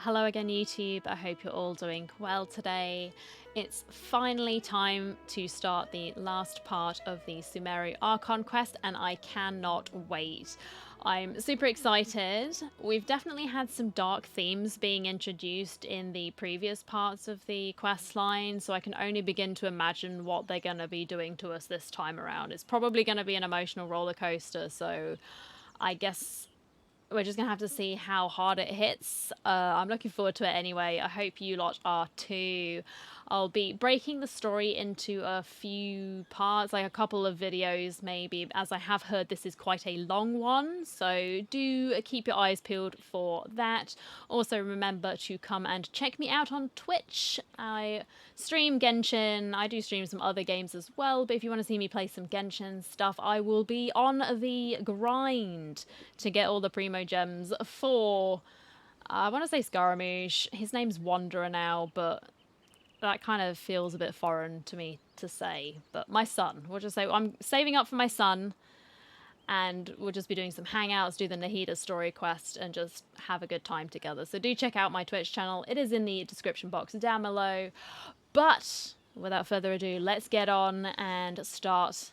Hello again, YouTube. I hope you're all doing well today. It's finally time to start the last part of the Sumeri Archon Quest, and I cannot wait. I'm super excited. We've definitely had some dark themes being introduced in the previous parts of the quest line, so I can only begin to imagine what they're going to be doing to us this time around. It's probably going to be an emotional roller coaster, so I guess we're just going to have to see how hard it hits. I'm looking forward to it anyway. I hope you lot are too. I'll be breaking the story into a few parts, like a couple of videos maybe, as I have heard this is quite a long one. So do keep your eyes peeled for that. Also remember to come and check me out on Twitch. I stream Genshin. I do stream some other games as well, but if you want to see me play some Genshin stuff, I will be on the grind to get all the Primo gems for, I want to say Scaramouche. His name's Wanderer now, but that kind of feels a bit foreign to me to say. But my son, we'll just say I'm saving up for my son, and we'll just be doing some hangouts, do the Nahida story quest, and just have a good time together. So do check out my Twitch channel. It is in the description box down below. But without further ado, let's get on and start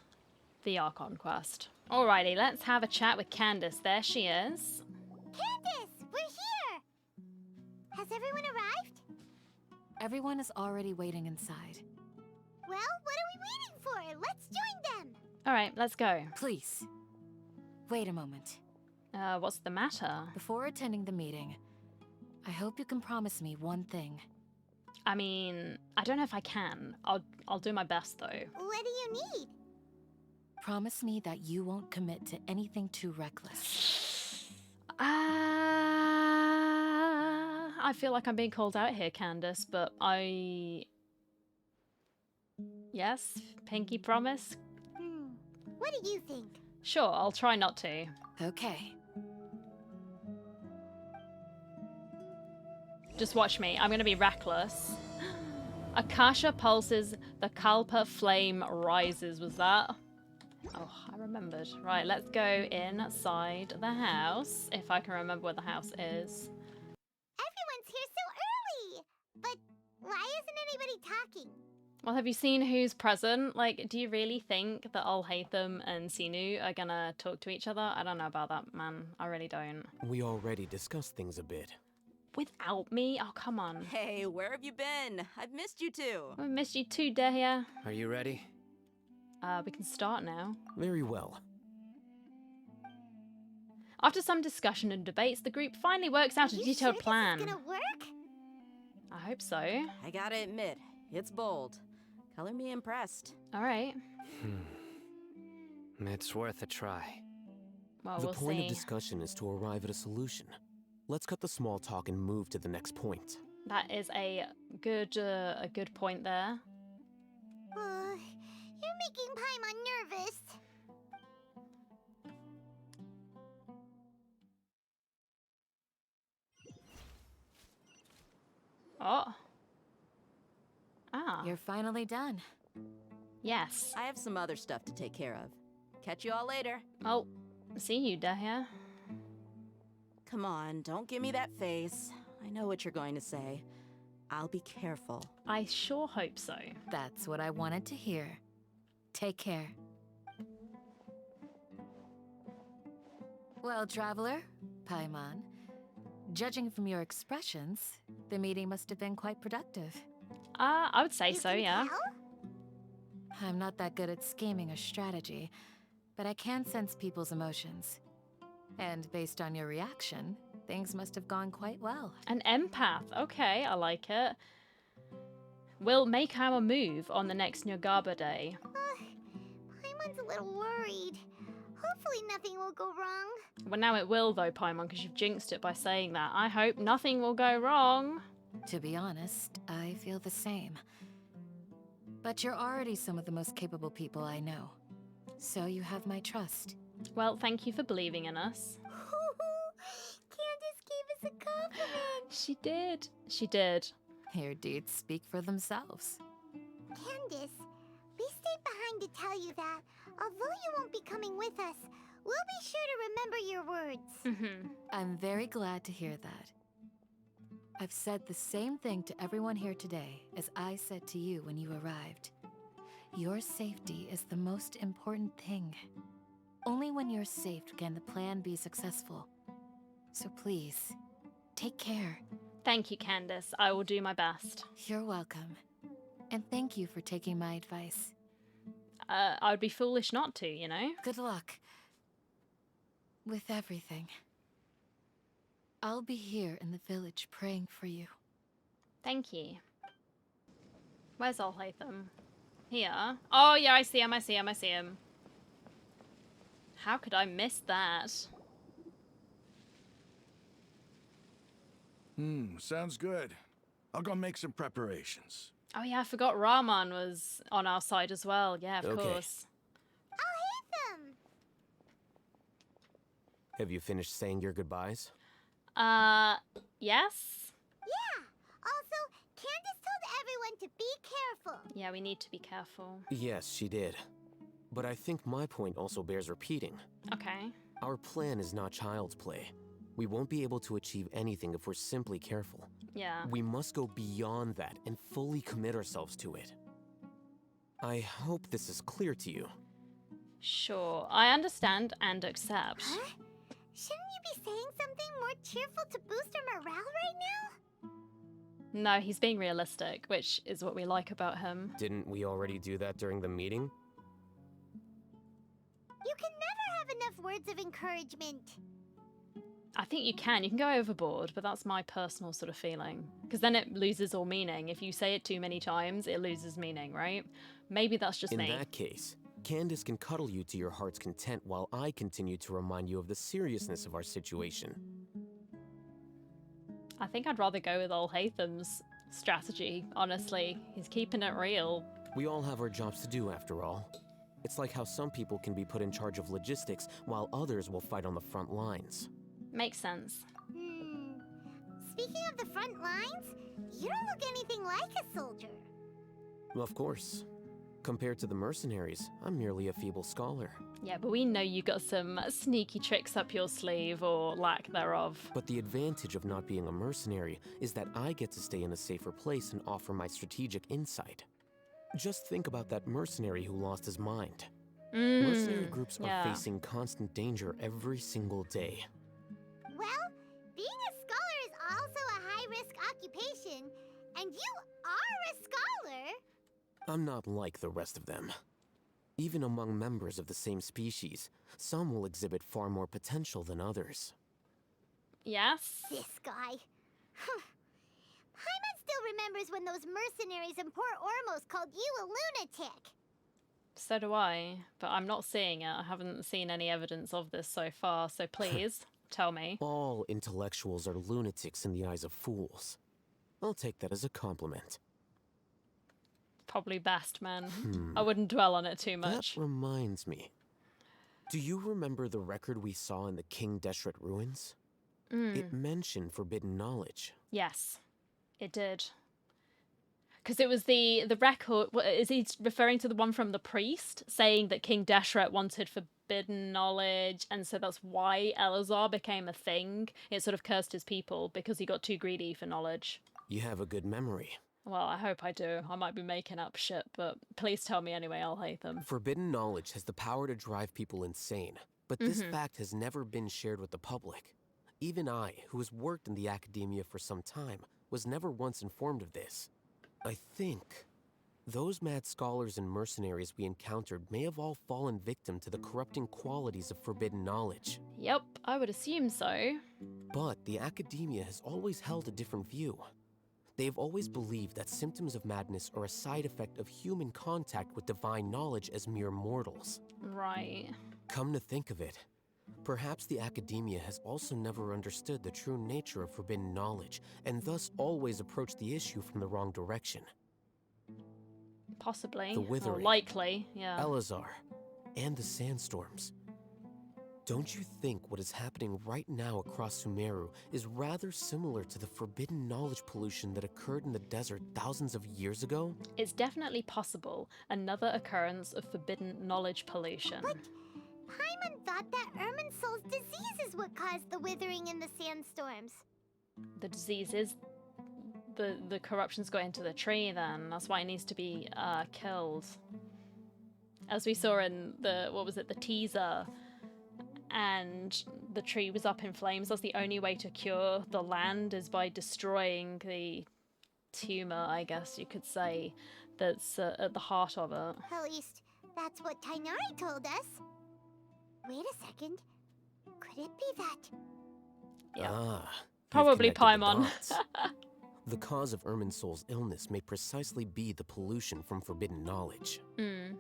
the Archon Quest. Alrighty, let's have a chat with Candace. There she is. Candace, we're here! Has everyone arrived? Everyone is already waiting inside. Well, what are we waiting for? Let's join them! Alright, let's go. Please, wait a moment. What's the matter? Before attending the meeting, I hope you can promise me one thing. I mean, I don't know if I can. I'll do my best though. What do you need? Promise me that you won't commit to anything too reckless. I feel like I'm being called out here, Candace, but yes, pinky promise? What do you think? Sure, I'll try not to. Okay. Just watch me. I'm gonna be reckless. Akasha pulses, the Kalpa flame rises. Was that? Oh, I remembered. Right, let's go inside the house, if I can remember where the house is. Everyone's here so early! But why isn't anybody talking? Well, have you seen who's present? Like, do you really think that Alhaitham and Cyno are gonna talk to each other? I don't know about that, man. I really don't. We already discussed things a bit. Without me? Oh, come on. Hey, where have you been? I've missed you too. I missed you too, Dahlia. Are you ready? We can start now. Very well. After some discussion and debates, the group finally works out a You detailed sure plan. This is gonna work? I hope so. I gotta admit, it's bold. Color me impressed. All right. It's worth a try. Well, The we'll point see. of discussion is to arrive at a solution. Let's cut the small talk and move to the next point. That is a good point there. You're making Paimon nervous. Oh. Ah. You're finally done. Yes. I have some other stuff to take care of. Catch you all later. Oh, see you, Dahlia. Come on, don't give me that face. I know what you're going to say. I'll be careful. I sure hope so. That's what I wanted to hear. Take care. Well, traveler, Paimon, judging from your expressions, the meeting must have been quite productive. I would say You so, can yeah. tell? I'm not that good at scheming or strategy, but I can sense people's emotions. And based on your reaction, things must have gone quite well. An empath. Okay, I like it. We'll make our move on the next Nyogaba day. Paimon's a little worried. Hopefully nothing will go wrong. Well, now it will, though, Paimon, because you've jinxed it by saying that. I hope nothing will go wrong. To be honest, I feel the same. But you're already some of the most capable people I know. So you have my trust. Well, thank you for believing in us. Candace gave us a compliment. She did. She did. Your deeds speak for themselves. Candace, we stayed behind to tell you that, although you won't be coming with us, we'll be sure to remember your words. Mm-hmm. I'm very glad to hear that. I've said the same thing to everyone here today as I said to you when you arrived. Your safety is the most important thing. Only when you're safe can the plan be successful. So please, take care. Thank you, Candace. I will do my best. You're welcome. And thank you for taking my advice. I would be foolish not to, you know? Good luck. With everything. I'll be here in the village praying for you. Thank you. Where's Alhaitham? Here. Oh, yeah, I see him, I see him, I see him. How could I miss that? Sounds good. I'll go make some preparations. Oh, yeah, I forgot Rahman was on our side as well. Yeah, of Okay. course. I'll hit them! Have you finished saying your goodbyes? Yes? Yeah! Also, Candace told everyone to be careful. Yeah, we need to be careful. Yes, she did. But I think my point also bears repeating. Okay. Our plan is not child's play. We won't be able to achieve anything if we're simply careful. Yeah. We must go beyond that and fully commit ourselves to it. I hope this is clear to you. Sure. I understand and accept. Huh? Shouldn't you be saying something more cheerful to boost our morale right now? No, he's being realistic, which is what we like about him. Didn't we already do that during the meeting? You can never have enough words of encouragement. I think you can. You can go overboard, but that's my personal sort of feeling. Because then it loses all meaning. If you say it too many times, it loses meaning, right? Maybe that's just me. In that case, Candace can cuddle you to your heart's content while I continue to remind you of the seriousness of our situation. I think I'd rather go with Alhaitham's strategy, honestly. He's keeping it real. We all have our jobs to do, after all. It's like how some people can be put in charge of logistics while others will fight on the front lines. Makes sense. Speaking of the front lines, you don't look anything like a soldier. Of course. Compared to the mercenaries, I'm merely a feeble scholar. Yeah, but we know you got some sneaky tricks up your sleeve, or lack thereof. But the advantage of not being a mercenary is that I get to stay in a safer place and offer my strategic insight. Just think about that mercenary who lost his mind. Mercenary groups are yeah. facing constant danger every single day. Well, being a scholar is also a high-risk occupation, and you are a scholar. I'm not like the rest of them. Even among members of the same species, some will exhibit far more potential than others. Yes? This guy. Paimon still remembers when those mercenaries in Port Ormos called you a lunatic. So do I, but I'm not seeing it. I haven't seen any evidence of this so far, so please, tell me. All intellectuals are lunatics in the eyes of fools. I'll take that as a compliment. Probably best, man. I wouldn't dwell on it too much. That reminds me. Do you remember the record we saw in the King Deshret ruins? It mentioned forbidden knowledge. Yes, it did. Because it was the record. Is he referring to the one from the priest saying that King Deshret wanted forbidden knowledge, and so that's why Elazar became a thing? It sort of cursed his people because he got too greedy for knowledge. You have a good memory. Well, I hope I do. I might be making up shit, but please tell me anyway, Alhaitham. Forbidden knowledge has the power to drive people insane, but this fact has never been shared with the public. Even I, who has worked in the academia for some time, was never once informed of this. I think those mad scholars and mercenaries we encountered may have all fallen victim to the corrupting qualities of forbidden knowledge. Yep, I would assume so. But the academia has always held a different view. They have always believed that symptoms of madness are a side effect of human contact with divine knowledge as mere mortals. Right. Come to think of it, perhaps the academia has also never understood the true nature of forbidden knowledge, and thus always approached the issue from the wrong direction. Possibly. The Or Withering, likely, yeah. Elazar, and the sandstorms. Don't you think what is happening right now across Sumeru is rather similar to the forbidden knowledge pollution that occurred in the desert thousands of years ago? It's definitely possible. Another occurrence of forbidden knowledge pollution. But Paimon thought that Irminsul's disease is what caused the withering and the sandstorms. The diseases the corruption's got into the tree then. That's why it needs to be killed. As we saw in the, what was it, the teaser, and the tree was up in flames. That's the only way to cure the land is by destroying the tumor, I guess you could say, that's at the heart of it. At least, that's what Tignari told us. Wait a second. Could it be that? Yeah. Ah. you've Probably connected the Paimon. dots. The cause of Irminsul's illness may precisely be the pollution from forbidden knowledge. Mm.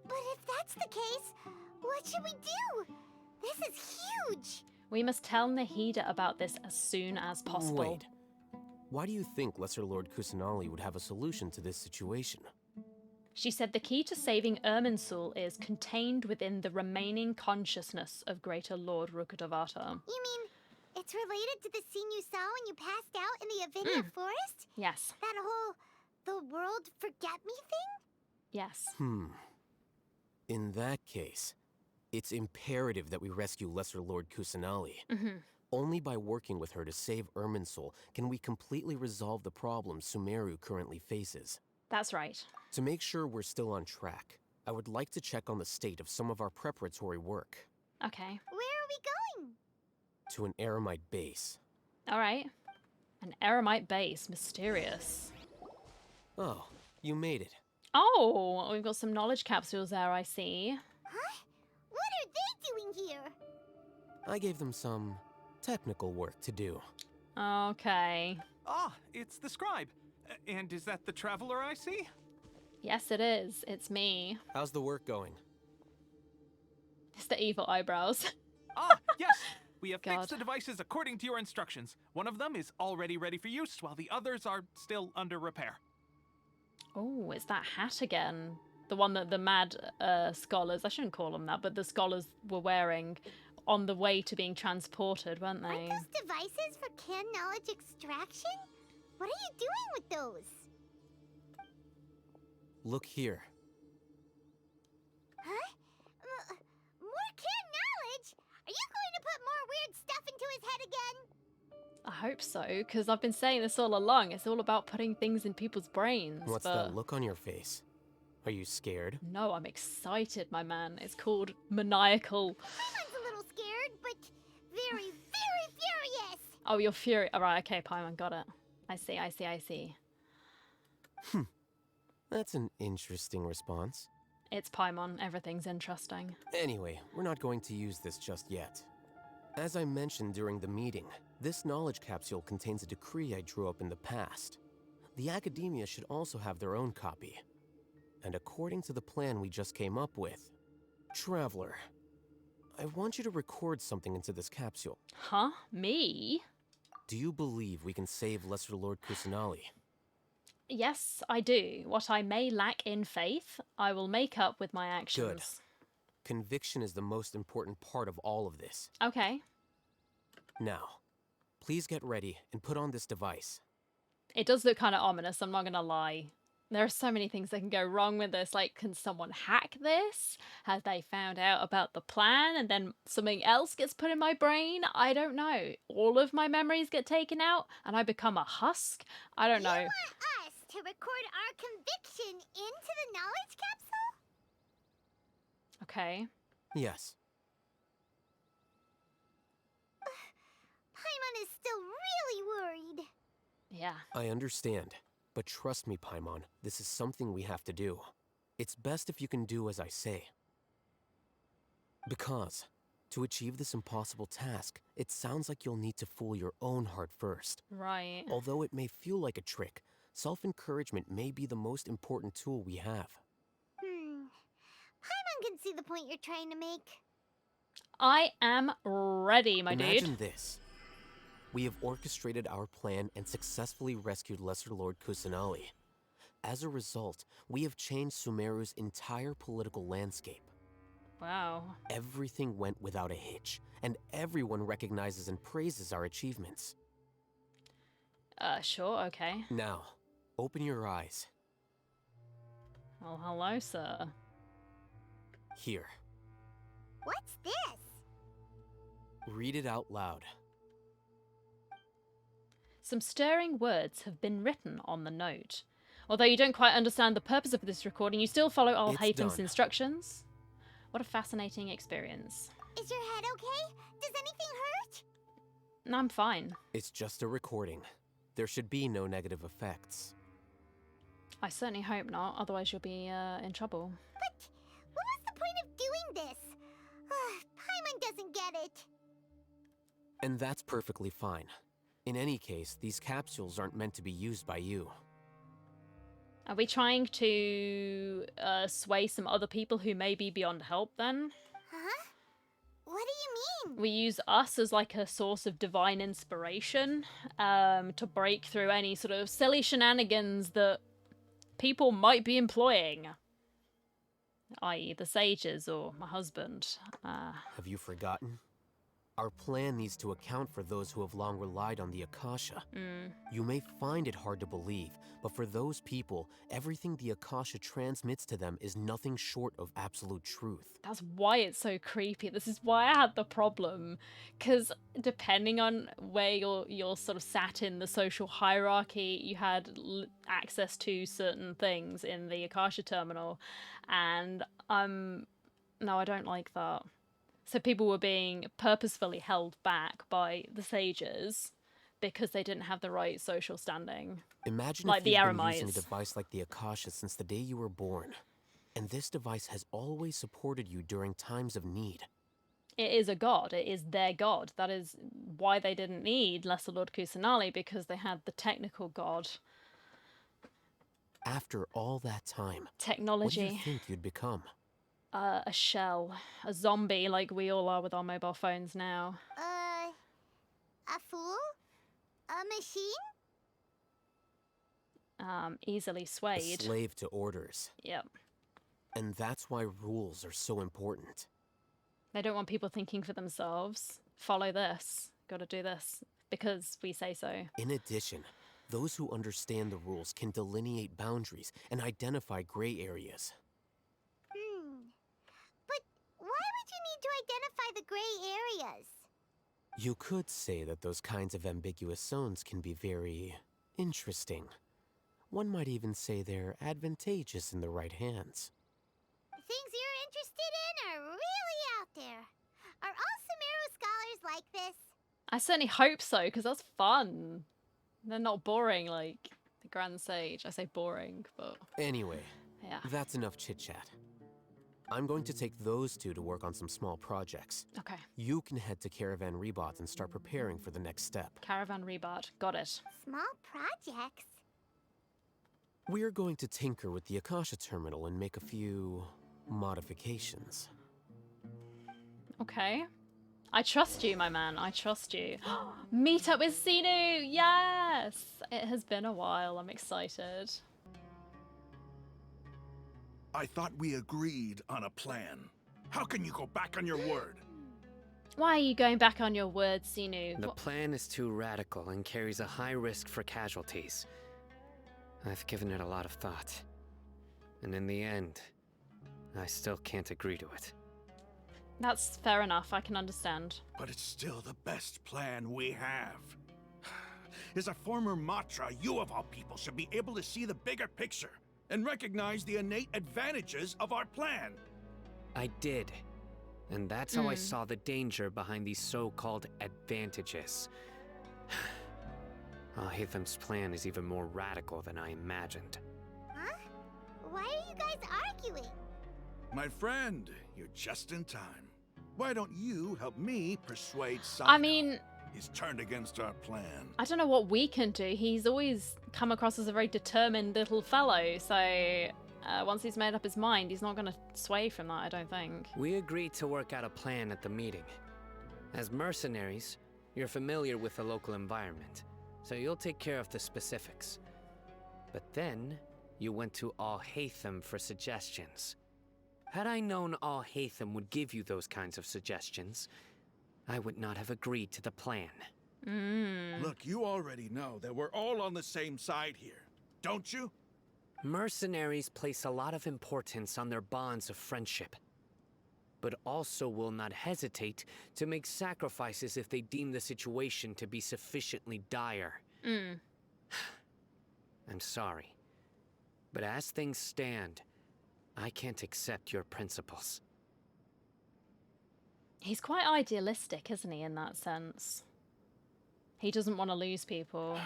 But if that's the case, what should we do? This is huge! We must tell Nahida about this as soon as possible. Wait. Why do you think Lesser Lord Kusanali would have a solution to this situation? She said the key to saving Irminsul is contained within the remaining consciousness of Greater Lord Rukkhadevata. You mean it's related to the scene you saw when you passed out in the Avinia forest? Yes. That whole the world forget me thing? Yes. In that case, it's imperative that we rescue Lesser Lord Kusanali. Only by working with her to save Irminsul can we completely resolve the problems Sumeru currently faces. That's right. To make sure we're still on track, I would like to check on the state of some of our preparatory work. Okay. Where are we going? To an Eremite base. All right. An Eremite base. Mysterious. Oh, you made it. Oh, we've got some knowledge capsules there, I see. Huh? What are they doing here? I gave them some technical work to do. Okay. Ah, it's the scribe. And is that the traveler I see? Yes, it is. It's me. How's the work going? It's the evil eyebrows. Ah, yes. We have God. fixed the devices according to your instructions. One of them is already ready for use, while the others are still under repair. Oh, it's that hat again. The one that the mad scholars, I shouldn't call them that, but the scholars were wearing on the way to being transported, weren't they? Aren't those devices for can knowledge extraction? What are you doing with those? Look here. Huh? More can knowledge? Are you going to put more weird stuff into his head again? I hope so, because I've been saying this all along. It's all about putting things in people's brains. What's but... that look on your face? Are you scared? No, I'm excited, my man. It's called maniacal. Paimon's a little scared, but very, very furious. Oh, you're furious. All right, okay, Paimon, got it. I see. That's an interesting response. It's Paimon. Everything's interesting. Anyway, we're not going to use this just yet. As I mentioned during the meeting, this knowledge capsule contains a decree I drew up in the past. The academia should also have their own copy. And according to the plan we just came up with, Traveler, I want you to record something into this capsule. Huh? Me? Do you believe we can save Lesser Lord Kusanali? Yes, I do. What I may lack in faith, I will make up with my actions. Good. Conviction is the most important part of all of this. Okay. Now, please get ready and put on this device. It does look kind of ominous, I'm not gonna lie. There are so many things that can go wrong with this. Like, can someone hack this? Have they found out about the plan and then something else gets put in my brain? I don't know. All of my memories get taken out and I become a husk? I don't know. You want us to record our conviction into the knowledge capsule? Okay. Yes. Paimon is still really worried. Yeah. I understand. But trust me, Paimon, this is something we have to do. It's best if you can do as I say. Because, to achieve this impossible task, it sounds like you'll need to fool your own heart first. Right. Although it may feel like a trick, self-encouragement may be the most important tool we have. Paimon can see the point you're trying to make. I am ready, my Imagine dude. this. We have orchestrated our plan and successfully rescued Lesser Lord Kusanali. As a result, we have changed Sumeru's entire political landscape. Wow. Everything went without a hitch, and everyone recognizes and praises our achievements. Sure, okay. Now, open your eyes. Well, hello, sir. Here, What's this? read it out loud. Some stirring words have been written on the note. Although you don't quite understand the purpose of this recording, you still follow Al It's Haytham's done. instructions. What a fascinating experience. Is your head okay? Does anything hurt? No, I'm fine. It's just a recording. There should be no negative effects. I certainly hope not, otherwise you'll be in trouble. But what was the point of doing this? Paimon doesn't get it. And that's perfectly fine. In any case, these capsules aren't meant to be used by you. Are we trying to sway some other people who may be beyond help then? Huh? What do you mean? We use us as like a source of divine inspiration to break through any sort of silly shenanigans that people might be employing. I.e. the sages or my husband. Have you forgotten? Our plan needs to account for those who have long relied on the Akasha. You may find it hard to believe, but for those people, everything the Akasha transmits to them is nothing short of absolute truth. That's why it's so creepy. This is why I had the problem. Because depending on where you're sort of sat in the social hierarchy, you had access to certain things in the Akasha terminal. And no, I don't like that. So people were being purposefully held back by the sages because they didn't have the right social standing. Imagine like if the you've been using a Eremites. device like the Akasha since the day you were born. And this device has always supported you during times of need. It is a god. It is their god. That is why they didn't need Lesser Lord Kusanali, because they had the technical god. After all that time, what do Technology. you think you'd become? A shell. A zombie like we all are with our mobile phones now. A fool? A machine? Easily A swayed. slave to orders. Yep. And that's why rules are so important. They don't want people thinking for themselves. Follow this. Gotta do this. Because we say so. In addition, those who understand the rules can delineate boundaries and identify gray areas. But why would you need to identify the gray areas? You could say that those kinds of ambiguous zones can be very interesting. One might even say they're advantageous in the right hands. The things you're interested in are really out there. Are all Sumeru scholars like this? I certainly hope so, because that's fun. They're not boring like the Grand Sage. I say boring, but Anyway, yeah. that's enough chit-chat. I'm going to take those two to work on some small projects. Okay. You can head to Caravan Rebot and start preparing for the next step. Caravan Rebot. Got it. Small projects? We're going to tinker with the Akasha terminal and make a few modifications. Okay. I trust you, my man. I trust you. Meet up with Cyno! Yes! It has been a while. I'm excited. I thought we agreed on a plan. How can you go back on your word? Why are you going back on your word, Cyno? The plan is too radical and carries a high risk for casualties. I've given it a lot of thought. And in the end, I still can't agree to it. That's fair enough. I can understand. But it's still the best plan we have. As a former Matra, you of all people should be able to see the bigger picture and recognize the innate advantages of our plan. I did. And that's how I saw the danger behind these so-called advantages. Al-Haytham's plan is even more radical than I imagined. Huh? Why are you guys arguing? My friend, you're just in time. Why don't you help me persuade Cyno? I mean, He's turned against our plan. I don't know what we can do. He's always come across as a very determined little fellow, so once he's made up his mind, he's not going to sway from that, I don't think. We agreed to work out a plan at the meeting. As mercenaries, you're familiar with the local environment, so you'll take care of the specifics. But then, you went to Al-Haytham for suggestions. Had I known Al-Haytham would give you those kinds of suggestions, I would not have agreed to the plan. Look, you already know that we're all on the same side here, don't you? Mercenaries place a lot of importance on their bonds of friendship, but also will not hesitate to make sacrifices if they deem the situation to be sufficiently dire. I'm sorry. But as things stand, I can't accept your principles. He's quite idealistic, isn't he, in that sense? He doesn't want to lose people.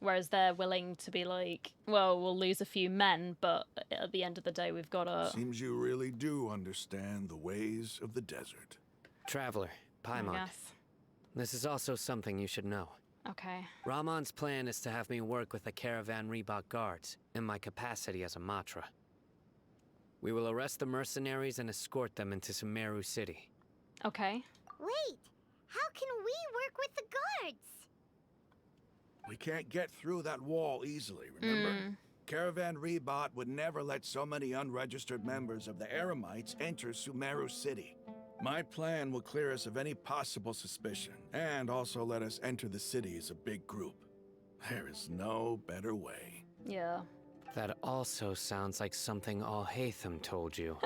Whereas they're willing to be like, well, we'll lose a few men, but at the end of the day, we've got to... Seems you really do understand the ways of the desert. Traveler, Paimon, Yes. this is also something you should know. Okay. Rahman's plan is to have me work with the caravan Reebok guards in my capacity as a Matra. We will arrest the mercenaries and escort them into Sumeru City. Okay. Wait, how can we work with the guards? We can't get through that wall easily, remember? Caravan Reebok would never let so many unregistered members of the Eremites enter Sumeru City. My plan will clear us of any possible suspicion, and also let us enter the city as a big group. There is no better way. Yeah. That also sounds like something Al-Haytham told you.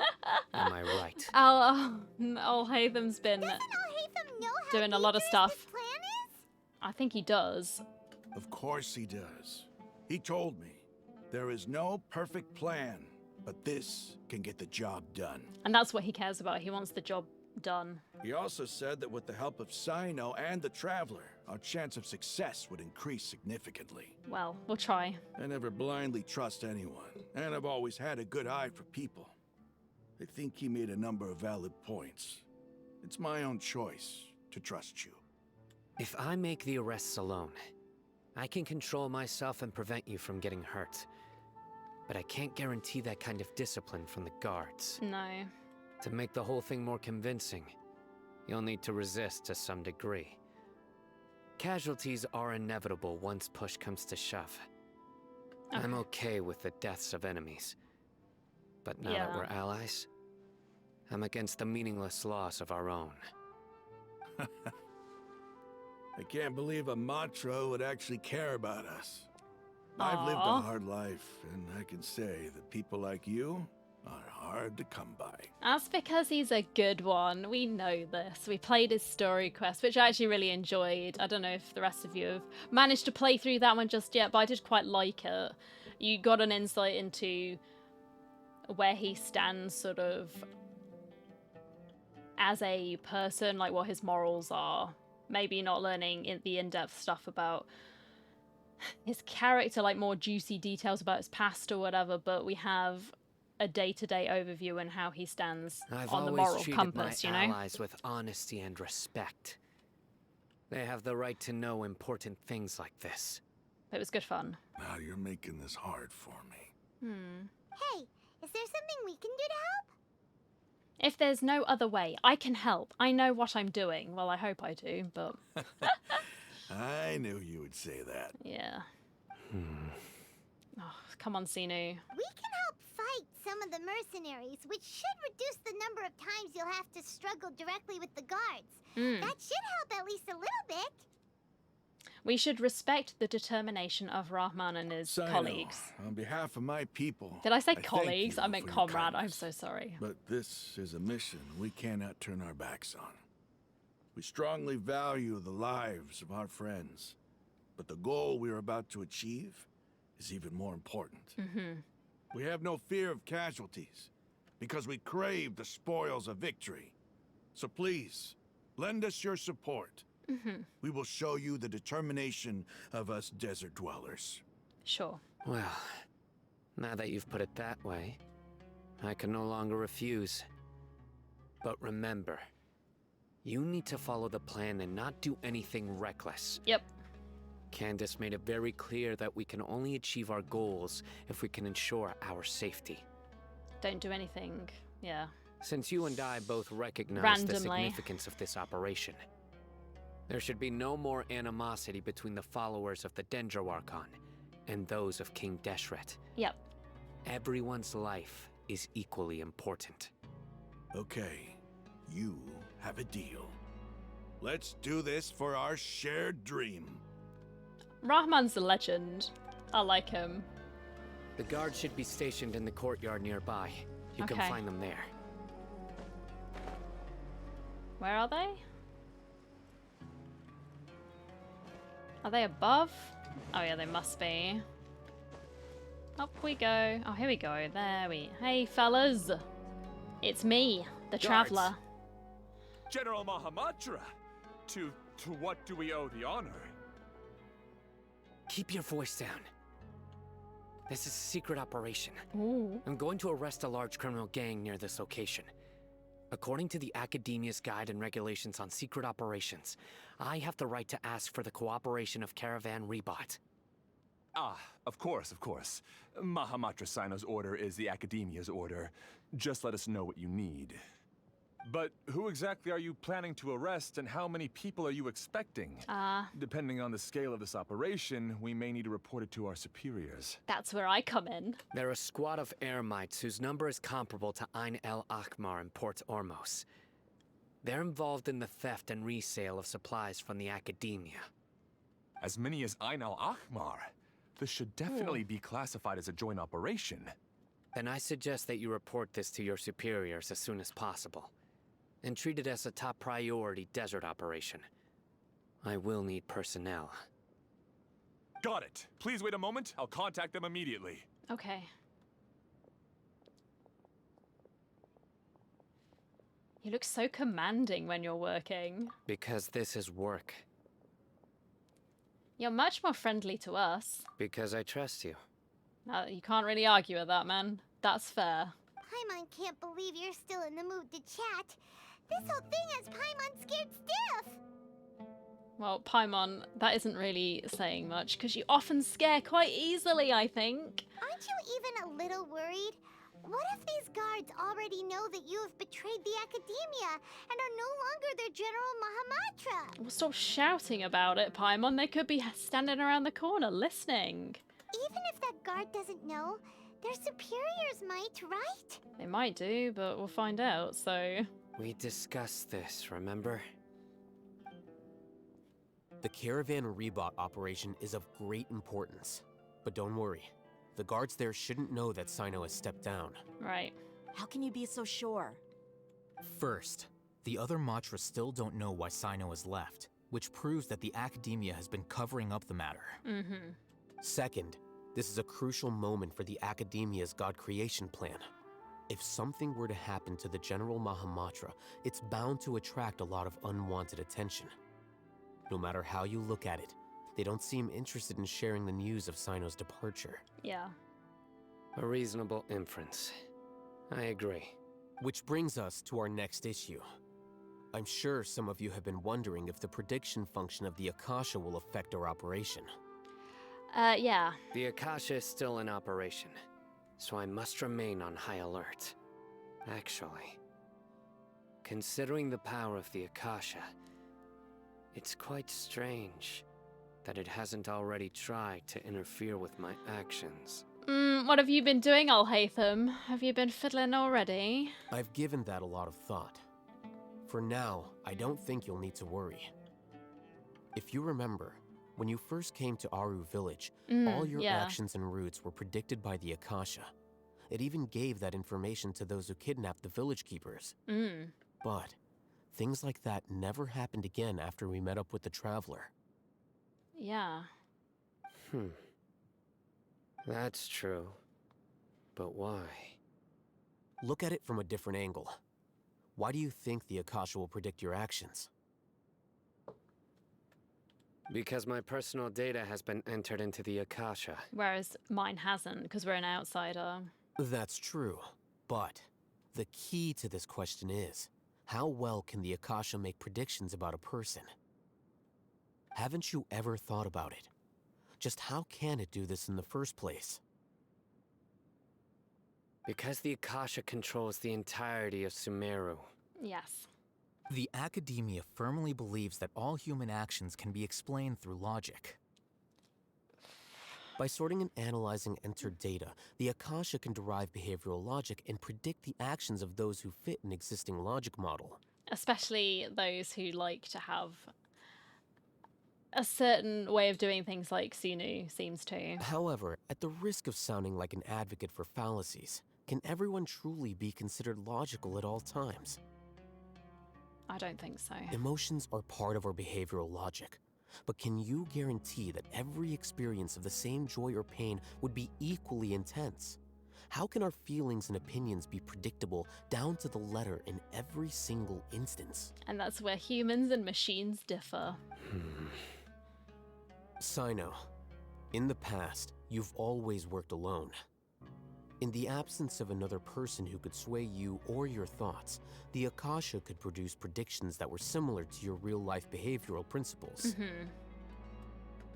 Am I right? Al-Haytham's been Doesn't Al-Haytham know how doing a lot of dangerous stuff. this plan is? I think he does. Of course he does. He told me, there is no perfect plan, but this can get the job done. And that's what he cares about. He wants the job done. He also said that with the help of Cyno and the Traveler, our chance of success would increase significantly. Well, we'll try. I never blindly trust anyone, and I've always had a good eye for people. I think he made a number of valid points. It's my own choice to trust you. If I make the arrests alone, I can control myself and prevent you from getting hurt. But I can't guarantee that kind of discipline from the guards. No. To make the whole thing more convincing, you'll need to resist to some degree. Casualties are inevitable once push comes to shove. Okay. I'm okay with the deaths of enemies. But now that we're allies, I'm against the meaningless loss of our own. I can't believe a Matra would actually care about us. I've lived a hard life, and I can say that people like you are hard to come by. That's because he's a good one. We know this. We played his story quest, which I actually really enjoyed. I don't know if the rest of you have managed to play through that one just yet, but I did quite like it. You got an insight into where he stands sort of as a person, like what his morals are. Maybe not learning the in-depth stuff about his character, like more juicy details about his past or whatever, but we have a day-to-day overview and how he stands on the moral compass, you know? I've always treated my allies with honesty and respect. They have the right to know important things like this. It was good fun. Now you're making this hard for me. Hey, is there something we can do to help? If there's no other way, I can help. I know what I'm doing. Well, I hope I do, but... I knew you would say that. yeah. Oh, come on, Cyno. We can help fight some of the mercenaries, which should reduce the number of times you'll have to struggle directly with the guards. That should help at least a little bit. We should respect the determination of Rahman and his Cyno, colleagues. on behalf of my people, Did I say thank colleagues? you I meant for your comrade. I'm kindness. so sorry. But this is a mission we cannot turn our backs on. We strongly value the lives of our friends, but the goal we are about to achieve is even more important. We have no fear of casualties, because we crave the spoils of victory. So please, lend us your support. We will show you the determination of us desert dwellers. Sure. Well, now that you've put it that way, I can no longer refuse. But remember, you need to follow the plan and not do anything reckless. Yep. Candace made it very clear that we can only achieve our goals if we can ensure our safety. Don't do anything. Yeah. Since you and I both recognize the Randomly. significance of this operation, there should be no more animosity between the followers of the Dendro Archon and those of King Deshret. Yep. Everyone's life is equally important. Okay, you have a deal. Let's do this for our shared dream. Rahman's a legend. I like him. The guards should be stationed in the courtyard nearby. You can Okay. find them there. Where are they? Are they above? Oh yeah, they must be. Up we go. Oh, here we go. Hey, fellas. It's me, the Guards. Traveler. General Mahamatra, to what do we owe the honor? Keep your voice down. This is a secret operation. Ooh. I'm going to arrest a large criminal gang near this location. According to the Academia's Guide and Regulations on Secret Operations, I have the right to ask for the cooperation of Caravan Rebot. Ah, of course, of course. Mahamatra Cyno's order is the Academia's order. Just let us know what you need. But who exactly are you planning to arrest, and how many people are you expecting? Depending on the scale of this operation, we may need to report it to our superiors. That's where I come in. They're a squad of Eremites whose number is comparable to Ain el Akmar in Port Ormos. They're involved in the theft and resale of supplies from the Academia. As many as Ain al Akmar? This should definitely be classified as a joint operation. Then I suggest that you report this to your superiors as soon as possible, and treat it as a top priority desert operation. I will need personnel. Got it. Please wait a moment. I'll contact them immediately. Okay. You look so commanding when you're working. Because this is work. You're much more friendly to us. Because I trust you. You can't really argue with that, man. That's fair. Paimon can't believe you're still in the mood to chat. This whole thing has Paimon scared stiff. Well, Paimon, that isn't really saying much, because you often scare quite easily, I think. Aren't you even a little worried? What if these guards already know that you have betrayed the Academia and are no longer their General Mahamatra? Well, stop shouting about it, Paimon. They could be standing around the corner listening. Even if that guard doesn't know, their superiors might, right? They might do, but we'll find out, so... We discussed this, remember? The Caravan Rebot operation is of great importance. But don't worry, the guards there shouldn't know that Cyno has stepped down. Right. How can you be so sure? First, the other Matras still don't know why Cyno has left, which proves that the Academia has been covering up the matter. Mm-hmm. Second, this is a crucial moment for the Academia's God creation plan. If something were to happen to the General Mahamatra, it's bound to attract a lot of unwanted attention. No matter how you look at it, they don't seem interested in sharing the news of Cyno's departure. Yeah. A reasonable inference. I agree. Which brings us to our next issue. I'm sure some of you have been wondering if the prediction function of the Akasha will affect our operation. Yeah. The Akasha is still in operation, so I must remain on high alert. Actually, considering the power of the Akasha, it's quite strange that it hasn't already tried to interfere with my actions. What have you been doing, Alhaitham? Have you been fiddling already? I've given that a lot of thought. For now, I don't think you'll need to worry. If you remember, when you first came to Aru Village, all your actions and routes were predicted by the Akasha. It even gave that information to those who kidnapped the village keepers. But things like that never happened again after we met up with the Traveler. Yeah. That's true. But why? Look at it from a different angle. Why do you think the Akasha will predict your actions? Because my personal data has been entered into the Akasha. Whereas mine hasn't, because we're an outsider. That's true, but the key to this question is, how well can the Akasha make predictions about a person? Haven't you ever thought about it? Just how can it do this in the first place? Because the Akasha controls the entirety of Sumeru. Yes. The Academia firmly believes that all human actions can be explained through logic. By sorting and analyzing entered data, the Akasha can derive behavioral logic and predict the actions of those who fit an existing logic model. Especially those who like to have a certain way of doing things, like Cyno seems to. However, at the risk of sounding like an advocate for fallacies, can everyone truly be considered logical at all times? I don't think so. Emotions are part of our behavioral logic. But can you guarantee that every experience of the same joy or pain would be equally intense? How can our feelings and opinions be predictable down to the letter in every single instance? And that's where humans and machines differ. Cyno, in the past, you've always worked alone. In the absence of another person who could sway you or your thoughts, the Akasha could produce predictions that were similar to your real-life behavioral principles.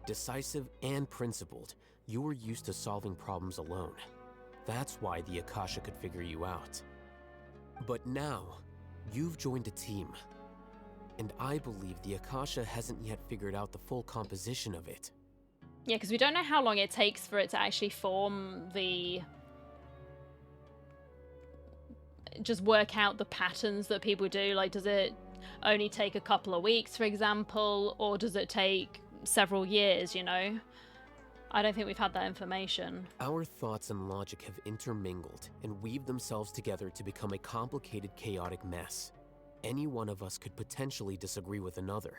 Decisive and principled, you were used to solving problems alone. That's why the Akasha could figure you out. But now, you've joined a team. And I believe the Akasha hasn't yet figured out the full composition of it. Yeah, because we don't know how long it takes for it to actually form the... just work out the patterns that people do. Like, does it only take a couple of weeks, for example? Or does it take several years, you know? I don't think we've had that information. Our thoughts and logic have intermingled and weaved themselves together to become a complicated, chaotic mess. Any one of us could potentially disagree with another.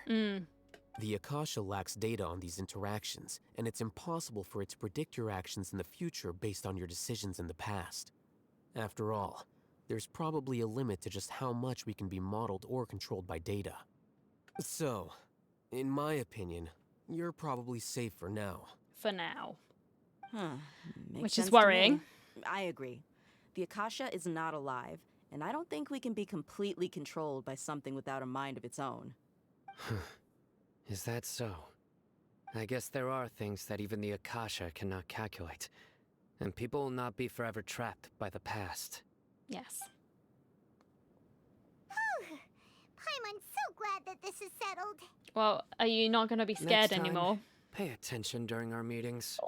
The Akasha lacks data on these interactions, and it's impossible for it to predict your actions in the future based on your decisions in the past. After all, there's probably a limit to just how much we can be modeled or controlled by data. So, in my opinion, you're probably safe for now. For now. Makes Which sense is to me. worrying. I agree. The Akasha is not alive, and I don't think we can be completely controlled by something without a mind of its own. Is that so? I guess there are things that even the Akasha cannot calculate, and people will not be forever trapped by the past. Yes. Paimon's so glad that this is settled. Well, are you not going to be scared Next time, anymore? Pay attention during our meetings.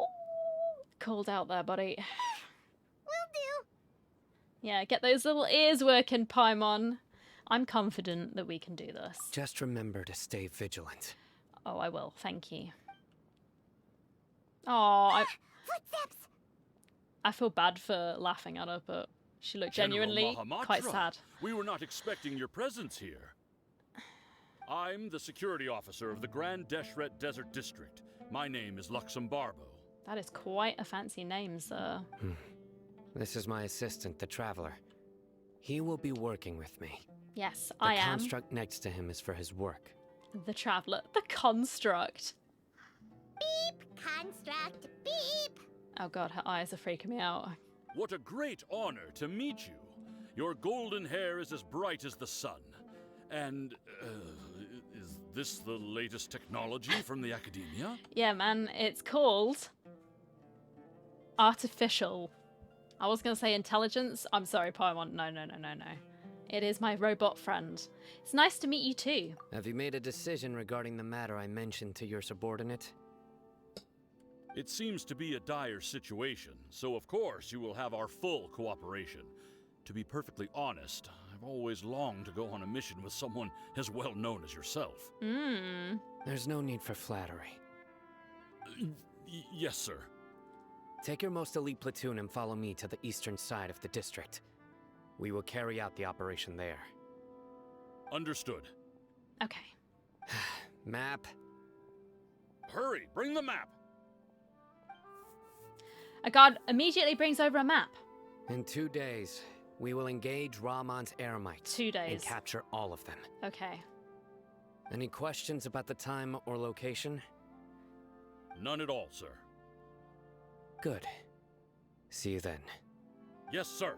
Called out there, buddy. Will do. Yeah, get those little ears working, Paimon. I'm confident that we can do this. Just remember to stay vigilant. Oh, I will. Thank you. Oh, Footsteps! I feel bad for laughing at her, but she looked genuinely quite sad. We were not expecting your presence here. I'm the security officer of the Grand Deshret Desert District. My name is Luxembarbo. That is quite a fancy name, sir. This is my assistant, the Traveler. He will be working with me. Yes, I am. The construct next to him is for his work. The Traveler. The construct. Beep! Construct, beep! Oh god, her eyes are freaking me out. What a great honor to meet you. Your golden hair is as bright as the sun. And, is this the latest technology from the Academia? Yeah, man, it's called... artificial. I was gonna say intelligence. I'm sorry, Paimon. No. It is my robot friend. It's nice to meet you too. Have you made a decision regarding the matter I mentioned to your subordinate? It seems to be a dire situation, so of course you will have our full cooperation. To be perfectly honest, I've always longed to go on a mission with someone as well known as yourself. There's no need for flattery. Yes, sir. Take your most elite platoon and follow me to the eastern side of the district. We will carry out the operation there. Understood. Okay. Map. Hurry, bring the map! A guard immediately brings over a map. In 2 days, we will engage Rahman's Eremites. 2 days. And capture all of them. Okay. Any questions about the time or location? None at all, sir. Good. See you then. Yes, sir.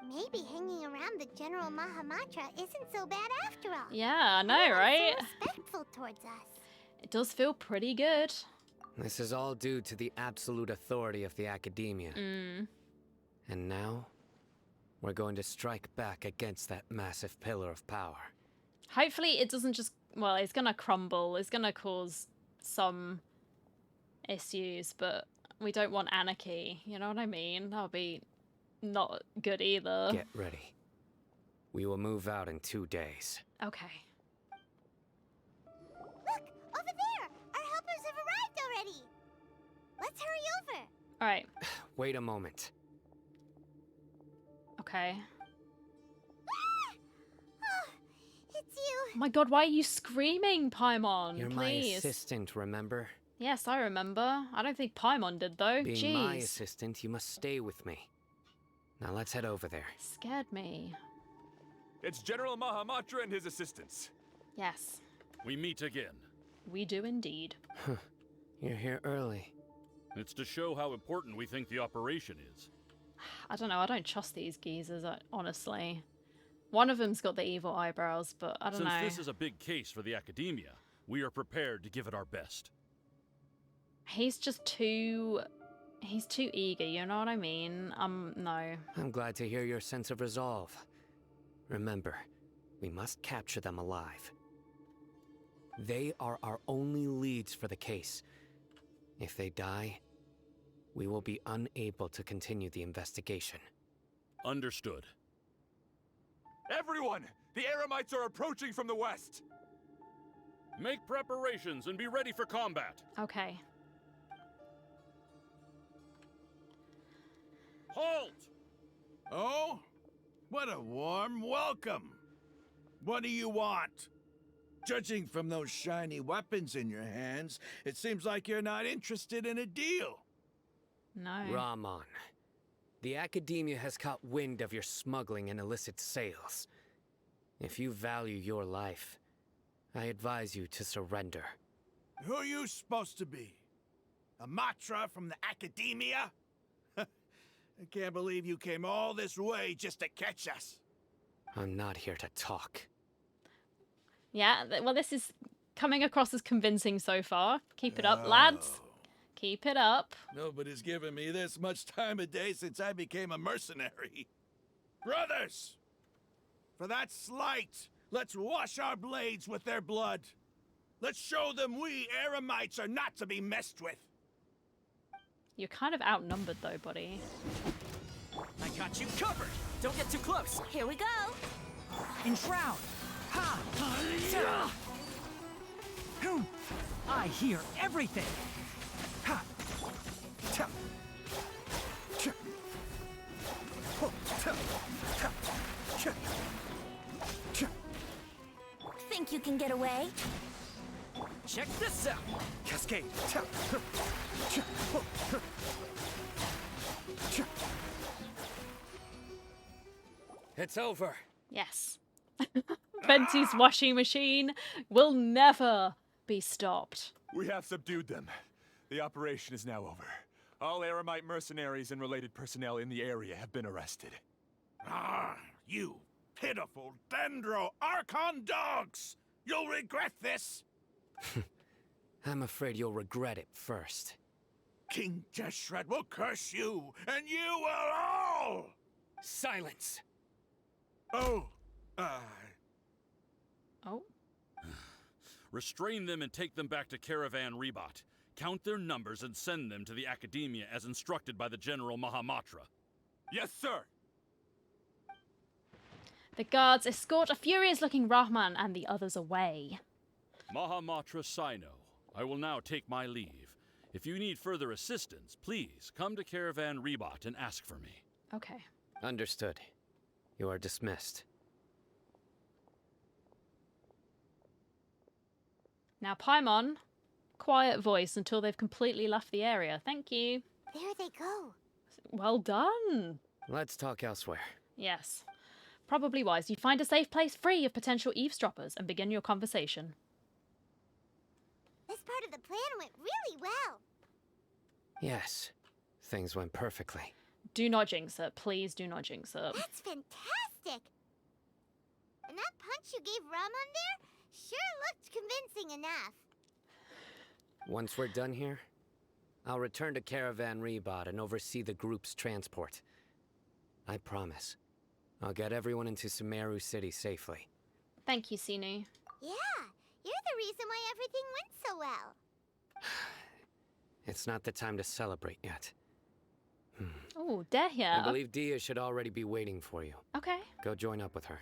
Maybe hanging around the General Mahamatra isn't so bad after all. Yeah, I know, Everyone's right? so respectful towards us. It does feel pretty good. This is all due to the absolute authority of the Academia. And now, we're going to strike back against that massive pillar of power. Hopefully it doesn't just... Well, it's gonna crumble. It's gonna cause some issues, but we don't want anarchy. You know what I mean? That would be not good either. Get ready. We will move out in 2 days. Okay. Look! Over there! Our helpers have arrived already! Let's hurry over! Alright. Wait a moment. Okay. Oh my god, why are you screaming, Paimon? You're Please. my assistant, remember? Yes, I remember. I don't think Paimon did, though. Being Jeez. my assistant, you must stay with me. Now let's head over there. Scared me. It's General Mahamatra and his assistants. Yes, We meet again. we do indeed. You're here early. It's to show how important we think the operation is. I don't know, I don't trust these geezers, honestly. One of them's got the evil eyebrows, but I don't know. Since this is a big case for the Academia, we are prepared to give it our best. He's just too... He's too eager, you know what I mean? No. I'm glad to hear your sense of resolve. Remember, we must capture them alive. They are our only leads for the case. If they die, we will be unable to continue the investigation. Understood. Everyone! The Eremites are approaching from the west! Make preparations and be ready for combat. Okay. Halt! Oh? What a warm welcome! What do you want? Judging from those shiny weapons in your hands, it seems like you're not interested in a deal. No. Rahman, the Academia has caught wind of your smuggling and illicit sales. If you value your life, I advise you to surrender. Who are you supposed to be? A Matra from the Academia? I can't believe you came all this way just to catch us. I'm not here to talk. Yeah, well, this is coming across as convincing so far. Keep it up, lads. Keep it up. Nobody's given me this much time of day since I became a mercenary. Brothers! For that slight, let's wash our blades with their blood. Let's show them we Eremites are not to be messed with. You're kind of outnumbered though, buddy. I got you covered! Don't get too close! Here we go. Enshroud! Ha! I hear everything! Ha! Ta! Cha! Ho! Ta! Ta! Cha! Cha! Think you can get away? Check this out! Cascade! Ta! Cha! Ho! Cha! It's over. Yes. Venti's washing machine will never be stopped. We have subdued them. The operation is now over. All Eremite mercenaries and related personnel in the area have been arrested. Ah, you pitiful Dendro Archon dogs! You'll regret this! I'm afraid you'll regret it first. King Jeshred will curse you, and you will all! Silence! Oh, Oh. Restrain them and take them back to Caravan Rebot. Count their numbers and send them to the Academia as instructed by the General Mahamatra. Yes, sir! The guards escort a furious-looking Rahman and the others away. Mahamatra Cyno, I will now take my leave. If you need further assistance, please come to Caravan Rebot and ask for me. Okay. Understood. You are dismissed. Now, Paimon, quiet voice until they've completely left the area. Thank you. There they go. Well done. Let's talk elsewhere. Yes. Probably wise. You find a safe place free of potential eavesdroppers and begin your conversation. This part of the plan went really well. Yes. Things went perfectly. Do not jinx it. Please do not jinx it. That's fantastic. And that punch you gave Rahman there sure looked convincing enough. Once we're done here, I'll return to Caravan Rebot and oversee the group's transport. I promise. I'll get everyone into Sumeru City safely. Thank you, Cyno. Yeah, you're the reason why everything went so well. It's not the time to celebrate yet. Oh, Dehya. I believe Dia should already be waiting for you. Okay. Go join up with her.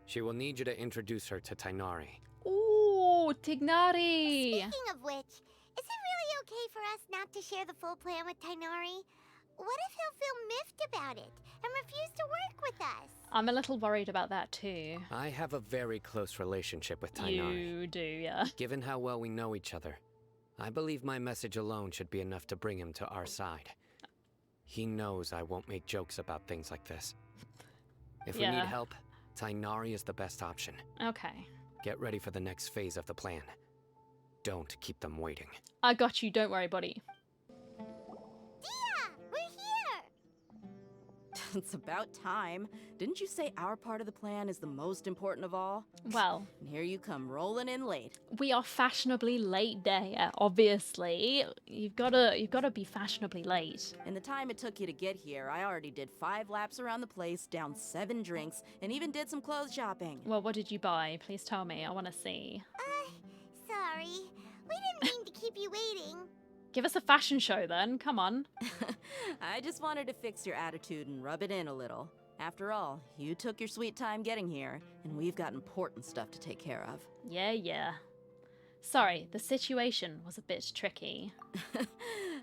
She will need you to introduce her to Tignari. Ooh, Tignari. Speaking of which, is it really okay for us not to share the full plan with Tignari? what if he'll feel miffed about it and refuse to work with us? I'm a little worried about that too. I have a very close relationship with Tignari. You do, yeah. Given how well we know each other, I believe my message alone should be enough to bring him to our side. He knows I won't make jokes about things like this. If we need help, Tignari is the best option. Okay. Get ready for the next phase of the plan. Don't keep them waiting. I got you, don't worry, buddy. Dia, we're here! It's about time. Didn't you say our part of the plan is the most important of all? Well, And here you come rolling in late. we are fashionably late there, obviously. You've gotta be fashionably late. In the time it took you to get here, I already did 5 laps around the place, downed 7 drinks, and even did some clothes shopping. Well, what did you buy? Please tell me. I want to see. Sorry. We didn't mean to keep you waiting. Give us a fashion show then. Come on. I just wanted to fix your attitude and rub it in a little. After all, you took your sweet time getting here, and we've got important stuff to take care of. Yeah. Sorry, the situation was a bit tricky.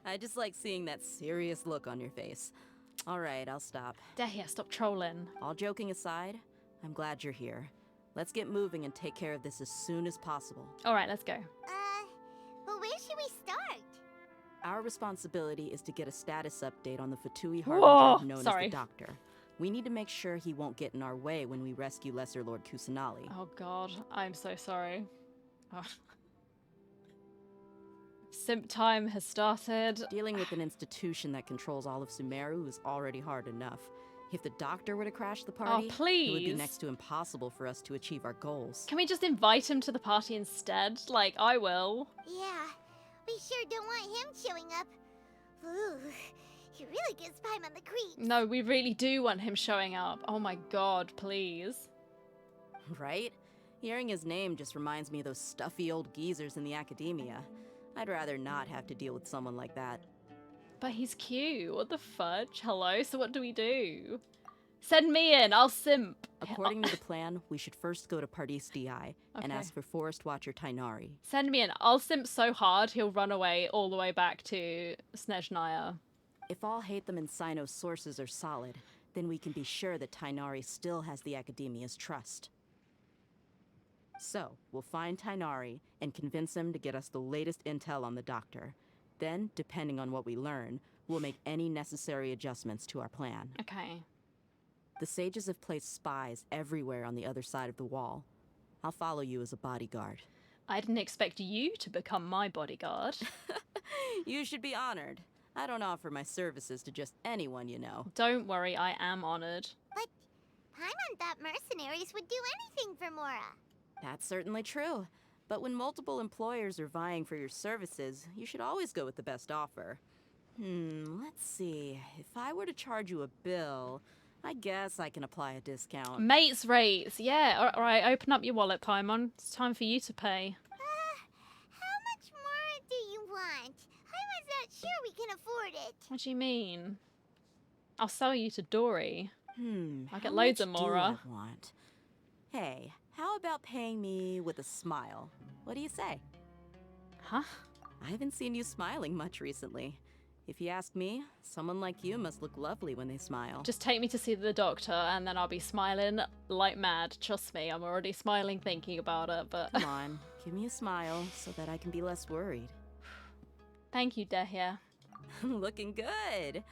I just like seeing that serious look on your face. All right, I'll stop. Dehya, stop trolling. All joking aside, I'm glad you're here. Let's get moving and take care of this as soon as possible. All right, let's go. But where should we start? Our responsibility is to get a status update on the Fatui Whoa, Harbinger known as sorry. the Doctor. We need to make sure he won't get in our way when we rescue Lesser Lord Kusanali. Oh god, I'm so sorry. Oh. Simp time has started. Dealing with an institution that controls all of Sumeru is already hard enough. If the Doctor were to crash the party, it would be please. next to impossible for us to achieve our goals. Can we just invite him to the party instead? Like, I will. Yeah, we sure don't want him showing up. Ooh, he really gives Paimon the creeps. No, we really do want him showing up. Oh my god, please. Right? Hearing his name just reminds me of those stuffy old geezers in the academia. I'd rather not have to deal with someone like that. But he's cute. What the fudge? Hello? So what do we do? Send me in. I'll simp. According to the plan, we should first go to Pardis Di and Okay. ask for Forest Watcher Tignari. Send me in. I'll simp so hard he'll run away all the way back to Snezhnaya. If all Hatham and Cyno's sources are solid, then we can be sure that Tignari still has the Academia's trust. So, we'll find Tignari and convince him to get us the latest intel on the Doctor. Then, depending on what we learn, we'll make any necessary adjustments to our plan. Okay. The sages have placed spies everywhere on the other side of the wall. I'll follow you as a bodyguard. I didn't expect you to become my bodyguard. You should be honored. I don't offer my services to just anyone you know. Don't worry, I am honored. But Paimon thought mercenaries would do anything for Mora. That's certainly true. But when multiple employers are vying for your services, you should always go with the best offer. Let's see. If I were to charge you a bill, I guess I can apply a discount. Mates rates. Yeah, all right, open up your wallet, Paimon. It's time for you to pay. How much more do you want? Paimon's not sure we can afford it. What do you mean? I'll sell you to Dory. I'll How get loads much of do Mora. I want? Hey, how about paying me with a smile? What do you say? Huh? I haven't seen you smiling much recently. If you ask me, someone like you must look lovely when they smile. Just take me to see the doctor and then I'll be smiling like mad. Trust me, I'm already smiling thinking about it, but... Come on, give me a smile so that I can be less worried. Thank you, Dehya. Looking good.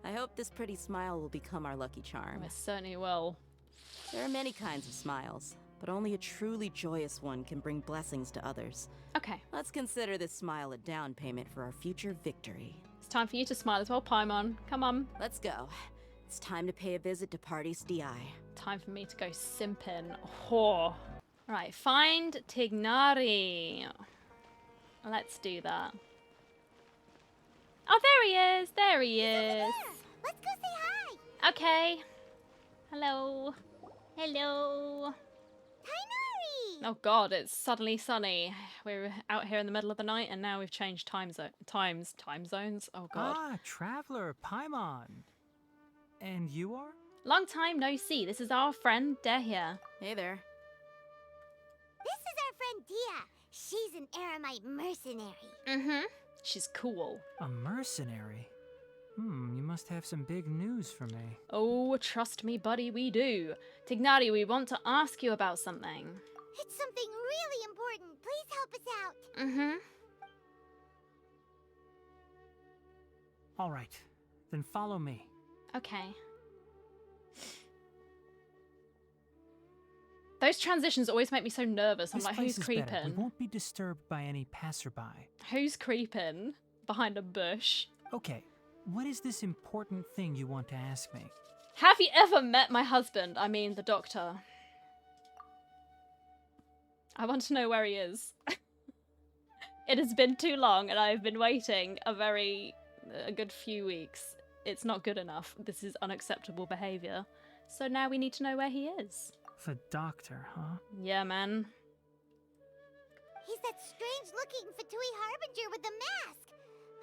I hope this pretty smile will become our lucky charm. I certainly will. There are many kinds of smiles, but only a truly joyous one can bring blessings to others. Okay. Let's consider this smile a down payment for our future victory. It's time for you to smile as well, Paimon. Come on. Let's go. It's time to pay a visit to Pardis Di. Time for me to go simping. Oh. Right, find Tignari. Let's do that. Oh, there he is. There he is. Let's go say hi. Okay. Hello. Hello. Tignari! Oh god, it's suddenly sunny. We're out here in the middle of the night and now we've changed time zones. Oh god. Ah, traveler, Paimon. And you are? Long time no see. This is our friend Dehya. Hey there. This is our friend Dia. She's an Aramite mercenary. Mm-hmm. She's cool. A mercenary? You must have some big news for me. Oh, trust me, buddy, we do. Tignari, we want to ask you about something. It's something really important. Please help us out. Mm-hmm. All right, then follow me. Okay. Those transitions always make me so nervous. I'm This like, place who's is better. We creeping? won't be disturbed by any passerby. Who's creeping behind a bush? Okay, what is this important thing you want to ask me? Have you ever met my husband? I mean, the doctor. I want to know where he is. It has been too long and I've been waiting a good few weeks. It's not good enough. This is unacceptable behavior. So now we need to know where he is. The doctor, huh? Yeah, man. He's that strange-looking Fatui Harbinger with the mask.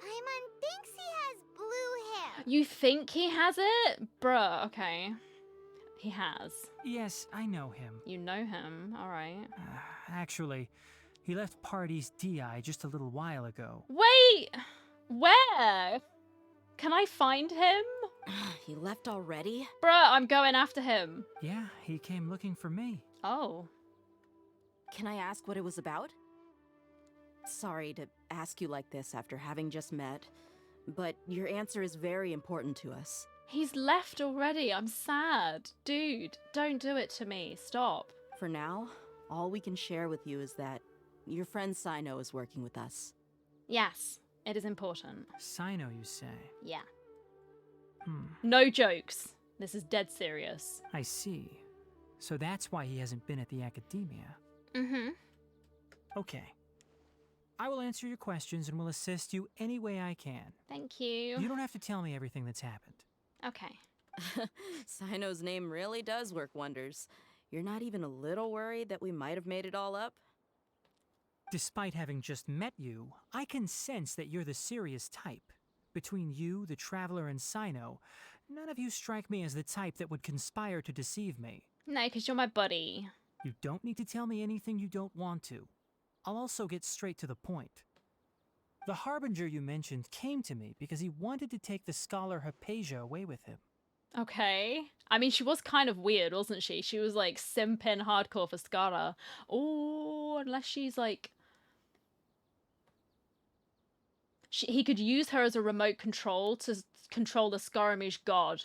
Paimon thinks he has blue hair. You think he has it? Bruh, okay. He has. Yes, I know him. You know him, alright. Actually, he left Party's DI just a little while ago. Wait! Where? Can I find him? He left already? Bruh, I'm going after him. Yeah, he came looking for me. Oh. Can I ask what it was about? Sorry to ask you like this after having just met, but your answer is very important to us. He's left already. I'm sad. Dude, don't do it to me. Stop. For now, all we can share with you is that your friend Cyno is working with us. Yes, it is important. Cyno, you say? Yeah. No jokes. This is dead serious. I see. So that's why he hasn't been at the academia. Mm-hmm. Okay. I will answer your questions and will assist you any way I can. Thank you. You don't have to tell me everything that's happened. Okay. Cyno's name really does work wonders. You're not even a little worried that we might have made it all up? Despite having just met you, I can sense that you're the serious type. Between you, the Traveler, and Cyno, none of you strike me as the type that would conspire to deceive me. No, because you're my buddy. You don't need to tell me anything you don't want to. I'll also get straight to the point. The Harbinger you mentioned came to me because he wanted to take the scholar Hypatia away with him. Okay. I mean, she was kind of weird, wasn't she? She was like simping hardcore for Skara. Oh, unless she's like... he could use her as a remote control to control the Scaramouche god.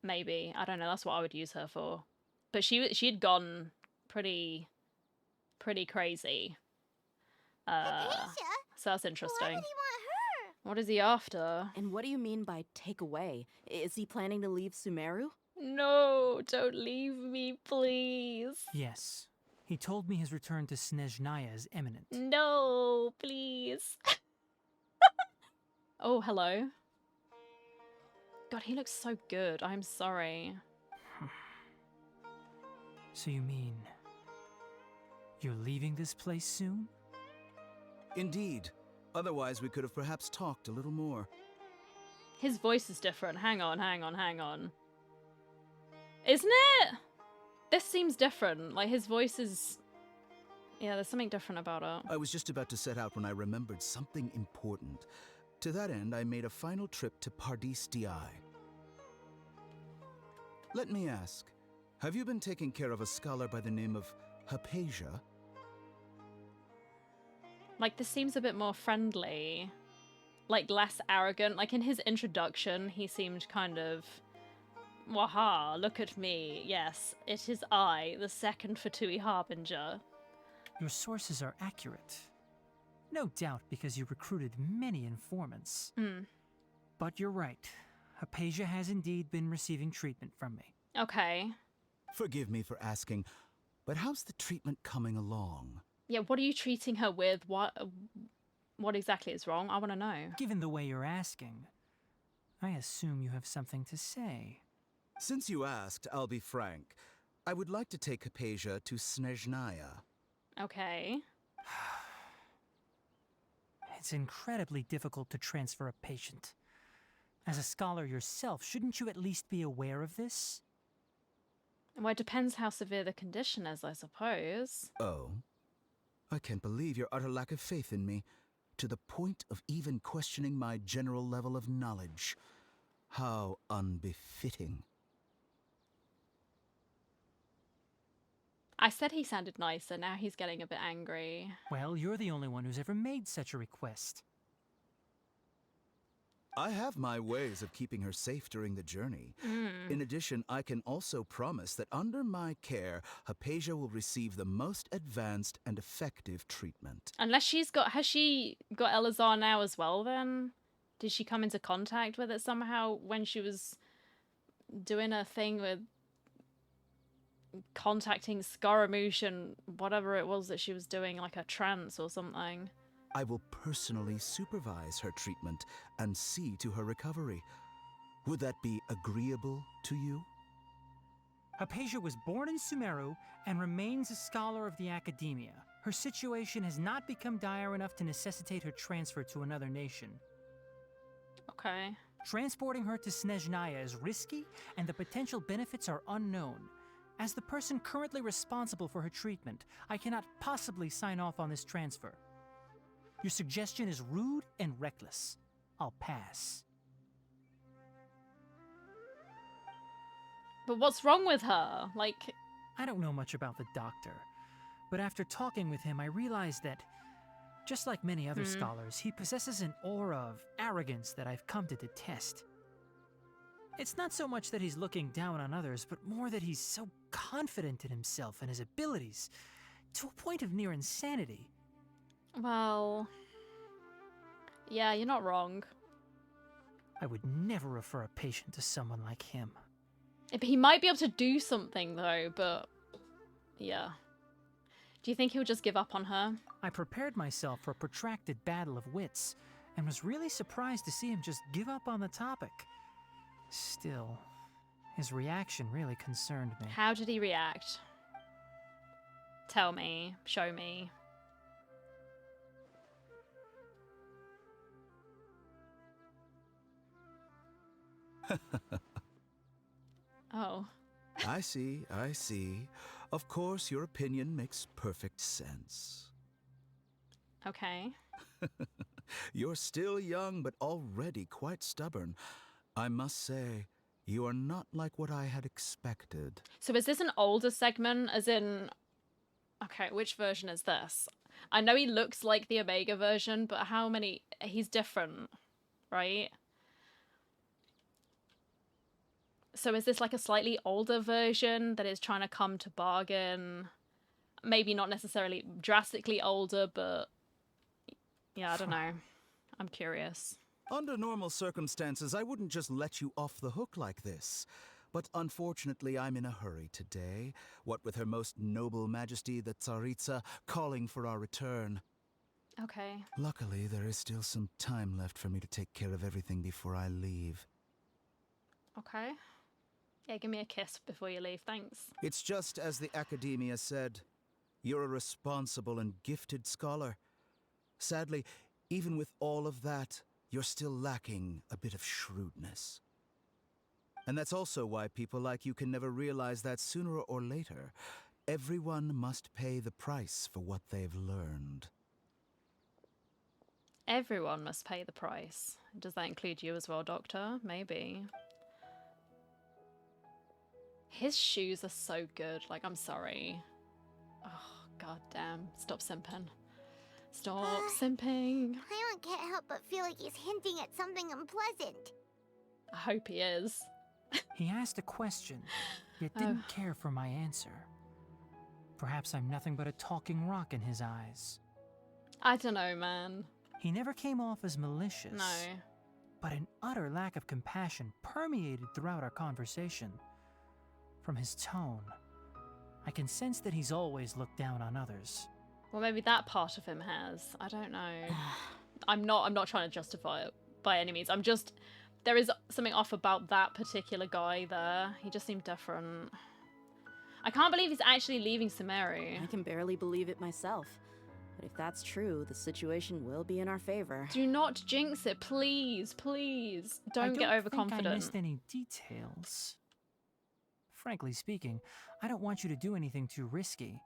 Maybe. I don't know. That's what I would use her for. But she'd gone pretty crazy. Hypatia? So that's interesting. Why would he want her? What is he after? And what do you mean by take away? Is he planning to leave Sumeru? No, don't leave me, please. Yes. He told me his return to Snezhnaya is imminent. No, please. Oh, hello. God, he looks so good. I'm sorry. So you mean... you're leaving this place soon? Indeed. Otherwise, we could have perhaps talked a little more. His voice is different. Hang on. Isn't it? This seems different. Like, his voice is... yeah, there's something different about it. I was just about to set out when I remembered something important. To that end, I made a final trip to Pardis Di. Let me ask, have you been taking care of a scholar by the name of Hypatia? Like, this seems a bit more friendly. Like, less arrogant. Like, in his introduction, he seemed kind of... waha, look at me. Yes, it is I, the second Fatui Harbinger. Your sources are accurate. No doubt because you recruited many informants. But you're right. Hypatia has indeed been receiving treatment from me. Okay. Forgive me for asking, but how's the treatment coming along? Yeah, what are you treating her with? What exactly is wrong? I want to know. Given the way you're asking, I assume you have something to say. Since you asked, I'll be frank. I would like to take Hypatia to Snezhnaya. Okay. It's incredibly difficult to transfer a patient. As a scholar yourself, shouldn't you at least be aware of this? Well, it depends how severe the condition is, I suppose. Oh? I can't believe your utter lack of faith in me. to the point of even questioning my general level of knowledge. How unbefitting. I said he sounded nicer, now he's getting a bit angry. Well, you're the only one who's ever made such a request. I have my ways of keeping her safe during the journey. In addition, I can also promise that under my care, Hypatia will receive the most advanced and effective treatment. Unless has she got Elazar now as well then? Did she come into contact with it somehow when she was doing a thing with contacting Scaramouche and whatever it was that she was doing, like a trance or something? I will personally supervise her treatment and see to her recovery. Would that be agreeable to you? Hypatia was born in Sumeru and remains a scholar of the Academia. Her situation has not become dire enough to necessitate her transfer to another nation. Okay. Transporting her to Snezhnaya is risky, and the potential benefits are unknown. As the person currently responsible for her treatment, I cannot possibly sign off on this transfer. Your suggestion is rude and reckless. I'll pass. But what's wrong with her? Like... I don't know much about the doctor, but after talking with him, I realized that, just like many other scholars, he possesses an aura of arrogance that I've come to detest. It's not so much that he's looking down on others, but more that he's so confident in himself and his abilities, to a point of near insanity. Well... yeah, you're not wrong. I would never refer a patient to someone like him. He might be able to do something, though, but... yeah. Do you think he'll just give up on her? I prepared myself for a protracted battle of wits, and was really surprised to see him just give up on the topic. Still, his reaction really concerned me. How did he react? Tell me. Show me. Oh. I see, I see. Of course, your opinion makes perfect sense. Okay. You're still young, but already quite stubborn. I must say, you are not like what I had expected. So is this an older segment, as in... okay, which version is this? I know he looks like the Omega version, but how many... he's different, right? So is this like a slightly older version that is trying to come to bargain? Maybe not necessarily drastically older, but... yeah, I don't know. I'm curious. Under normal circumstances, I wouldn't just let you off the hook like this. But unfortunately, I'm in a hurry today, what with Her Most Noble Majesty the Tsaritsa calling for our return. Okay. Luckily, there is still some time left for me to take care of everything before I leave. Okay. Yeah, give me a kiss before you leave, thanks. It's just as the Academia said. You're a responsible and gifted scholar. Sadly, even with all of that, you're still lacking a bit of shrewdness. And that's also why people like you can never realize that sooner or later, everyone must pay the price for what they've learned. Everyone must pay the price. Does that include you as well, Doctor? Maybe. His shoes are so good. Like, I'm sorry. Oh, god damn. Stop simping. Stop simping. I can't help but feel like he's hinting at something unpleasant. I hope he is. He asked a question, yet didn't care for my answer. Perhaps I'm nothing but a talking rock in his eyes. I don't know, man. He never came off as malicious. No. But an utter lack of compassion permeated throughout our conversation. From his tone, I can sense that he's always looked down on others. Well, maybe that part of him has. I don't know. I'm not trying to justify it by any means. I'm just... there is something off about that particular guy there. He just seemed different. I can't believe he's actually leaving Sumeru. I can barely believe it myself. But if that's true, the situation will be in our favor. Do not jinx it, please, please. Don't get overconfident. I missed any details. Frankly speaking, I don't want you to do anything too risky.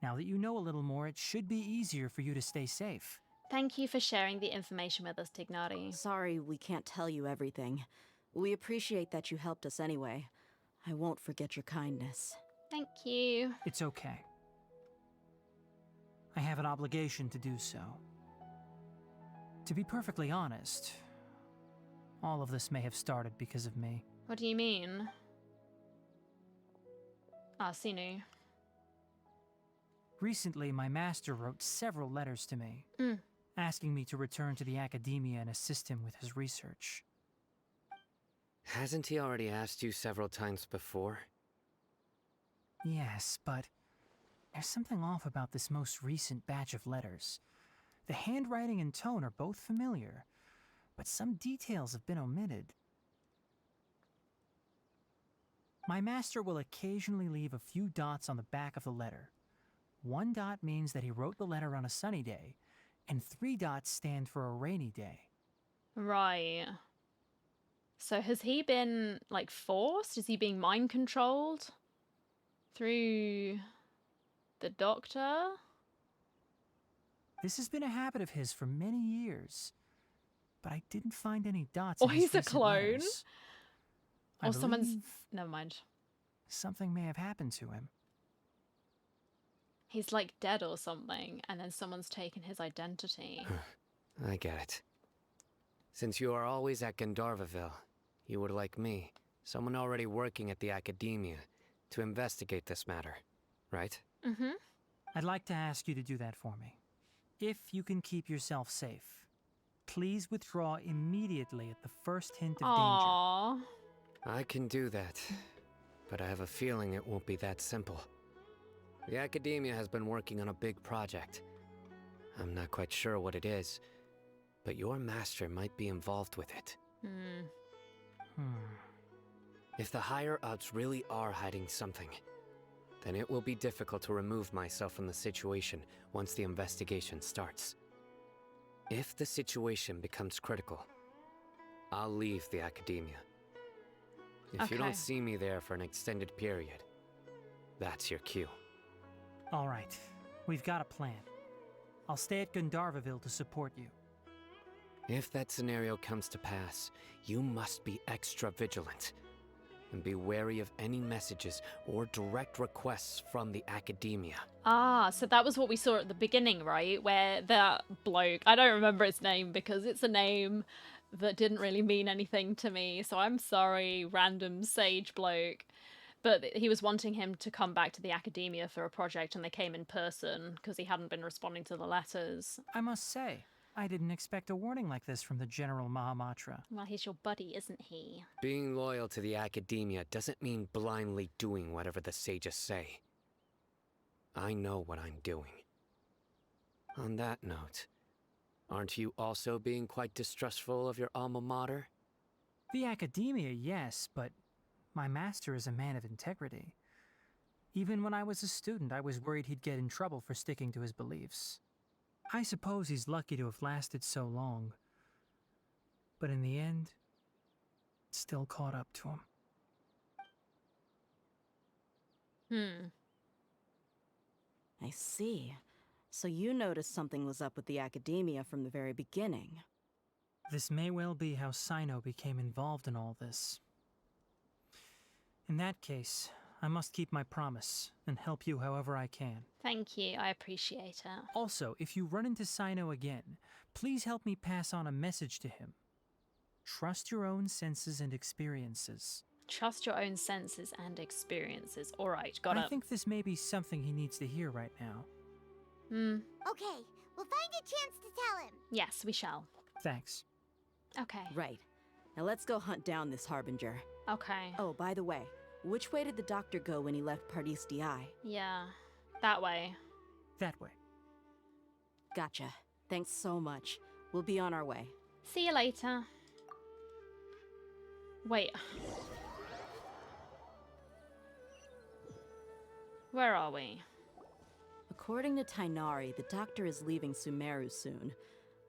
Now that you know a little more, it should be easier for you to stay safe. Thank you for sharing the information with us, Tignari. Sorry we can't tell you everything. We appreciate that you helped us anyway. I won't forget your kindness. Thank you. It's okay. I have an obligation to do so. To be perfectly honest, all of this may have started because of me. What do you mean? Ah, Cyno. Recently, my master wrote several letters to me, asking me to return to the academia and assist him with his research. Hasn't he already asked you several times before? Yes, but there's something off about this most recent batch of letters. The handwriting and tone are both familiar, but some details have been omitted. My master will occasionally leave a few dots on the back of the letter. 1 dot means that he wrote the letter on a sunny day, and 3 dots stand for a rainy day. Right. So has he been, like, forced? Is he being mind controlled? Through the doctor? This has been a habit of his for many years, but I didn't find any dots Or in his he's a recent clone? letters. I Or someone's... believe Never mind. something may have happened to him. He's, like, dead or something, and then someone's taken his identity. I get it. Since you are always at Gandharvaville, you would like me, someone already working at the academia, to investigate this matter, right? Mm-hmm. I'd like to ask you to do that for me. If you can keep yourself safe, please withdraw immediately at the first hint of Aww. danger. I can do that, but I have a feeling it won't be that simple. The academia has been working on a big project. I'm not quite sure what it is, but your master might be involved with it. If the higher-ups really are hiding something, then it will be difficult to remove myself from the situation once the investigation starts. If the situation becomes critical, I'll leave the academia. If you Okay. don't see me there for an extended period, that's your cue. All right, we've got a plan. I'll stay at Gandharvaville to support you. If that scenario comes to pass, you must be extra vigilant. And be wary of any messages or direct requests from the academia. Ah, so that was what we saw at the beginning, right? Where that bloke, I don't remember his name because it's a name that didn't really mean anything to me. So I'm sorry, random sage bloke. But he was wanting him to come back to the academia for a project, and they came in person because he hadn't been responding to the letters. I must say, I didn't expect a warning like this from the General Mahamatra. Well, he's your buddy, isn't he? Being loyal to the academia doesn't mean blindly doing whatever the sages say. I know what I'm doing. On that note, aren't you also being quite distrustful of your alma mater? The academia, yes, but my master is a man of integrity. Even when I was a student, I was worried he'd get in trouble for sticking to his beliefs. I suppose he's lucky to have lasted so long. But in the end, it still caught up to him. I see. So you noticed something was up with the academia from the very beginning. This may well be how Cyno became involved in all this. In that case, I must keep my promise and help you however I can. Thank you, I appreciate it. Also, if you run into Cyno again, please help me pass on a message to him. Trust your own senses and experiences. Trust your own senses and experiences. All right, got it. I think this may be something he needs to hear right now. Okay, we'll find a chance to tell him. Yes, we shall. Thanks. Okay. Right. Now let's go hunt down this Harbinger. Okay. Oh, by the way, which way did the doctor go when he left Pardis DI? Yeah, that way. That way. Gotcha. Thanks so much. We'll be on our way. See you later. Wait. Where are we? According to Tignari, the doctor is leaving Sumeru soon.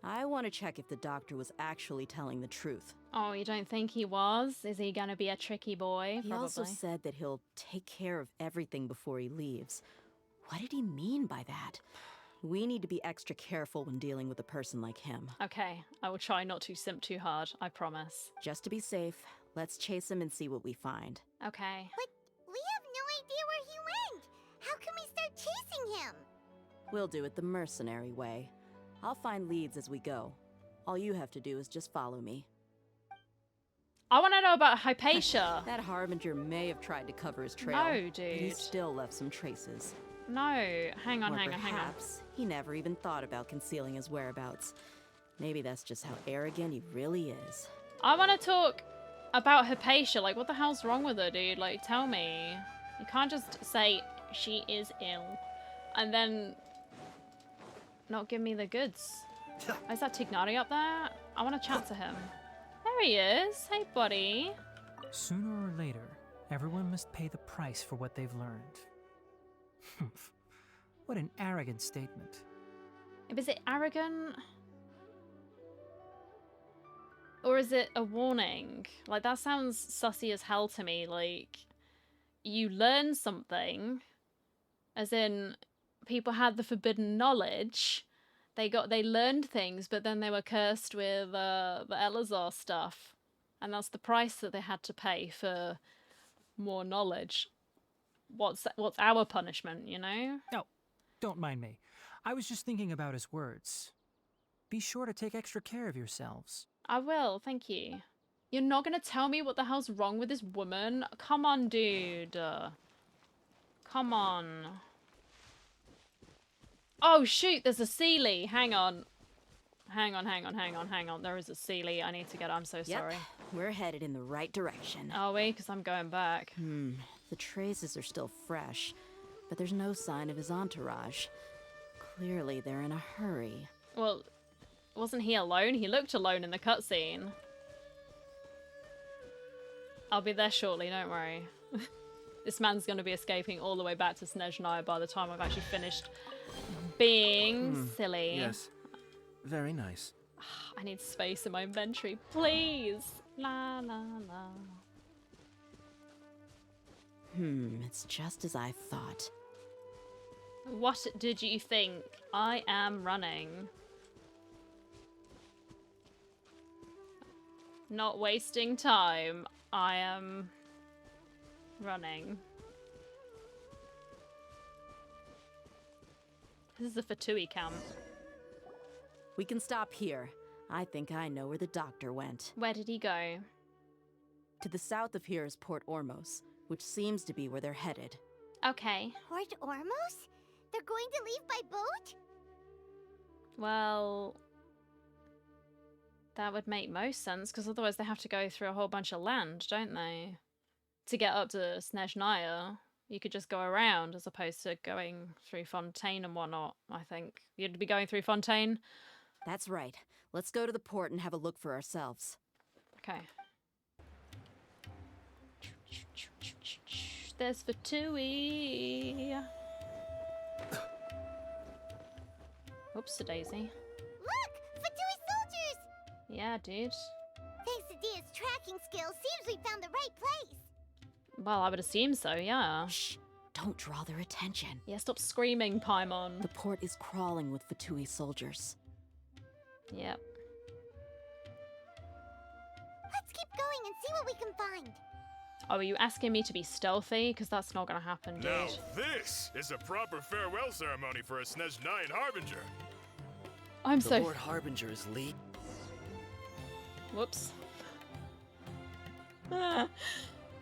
I want to check if the doctor was actually telling the truth. Oh, you don't think he was? Is he gonna be a tricky boy? He Probably. also said that he'll take care of everything before he leaves. What did he mean by that? We need to be extra careful when dealing with a person like him. Okay, I will try not to simp too hard, I promise. Just to be safe, let's chase him and see what we find. Okay. But we have no idea where he went. How can we start chasing him? We'll do it the mercenary way. I'll find leads as we go. All you have to do is just follow me. I want to know about Hypatia. That Harbinger may have tried to cover his trail. No, but dude. he still left some traces. No, hang on, Or hang on. perhaps he never even thought about concealing his whereabouts. Maybe that's just how arrogant he really is. I want to talk about Hypatia. Like, what the hell's wrong with her, dude? Like, tell me. You can't just say she is ill and then not give me the goods. Is that Tignari up there? I want to chat to him. There he is. Hey, buddy. Sooner or later, everyone must pay the price for what they've learned. What an arrogant statement. Is it arrogant? Or is it a warning? Like, that sounds sussy as hell to me. Like, you learn something, as in, people had the forbidden knowledge. They learned things, but then they were cursed with the Elazar stuff. And that's the price that they had to pay for more knowledge. What's our punishment, you know? Oh, don't mind me. I was just thinking about his words. Be sure to take extra care of yourselves. I will, thank you. You're not gonna tell me what the hell's wrong with this woman? Come on, dude. Come on. Oh, shoot, there's a Sealy. Hang on. Hang on. There is a Sealy. I need to get it. I'm so sorry. Yep, we're headed in the right direction. Are we? Because I'm going back. The traces are still fresh, but there's no sign of his entourage. Clearly, they're in a hurry. Well, wasn't he alone? He looked alone in the cutscene. I'll be there shortly, don't worry. This man's going to be escaping all the way back to Snezhnaya by the time I've actually finished being silly. Yes. Very nice. I need space in my inventory, please. La la la. It's just as I thought. What did you think? I am running. Not wasting time. I am running. This is a Fatui camp. We can stop here. I think I know where the doctor went. Where did he go? To the south of here is Port Ormos, which seems to be where they're headed. Okay. Port Ormos? They're going to leave by boat? Well, that would make most sense, because otherwise they have to go through a whole bunch of land, don't they? To get up to Snezhnaya, you could just go around as opposed to going through Fontaine and whatnot, I think. You'd be going through Fontaine? That's right. Let's go to the port and have a look for ourselves. Okay. There's Fatui. Oops, daisy. Look! Fatui soldiers! Yeah, dude. Thanks to Dia's tracking skills, seems we found the right place. Well, I would assume so, yeah. Shh! Don't draw their attention. Yeah, stop screaming, Paimon. The port is crawling with Fatui soldiers. Yep. Let's keep going and see what we can find. Oh, are you asking me to be stealthy? Because that's not going to happen, dude. Now this is a proper farewell ceremony for a Snezhnayan Harbinger. I'm the so... Lord Harbinger is lead. Whoops.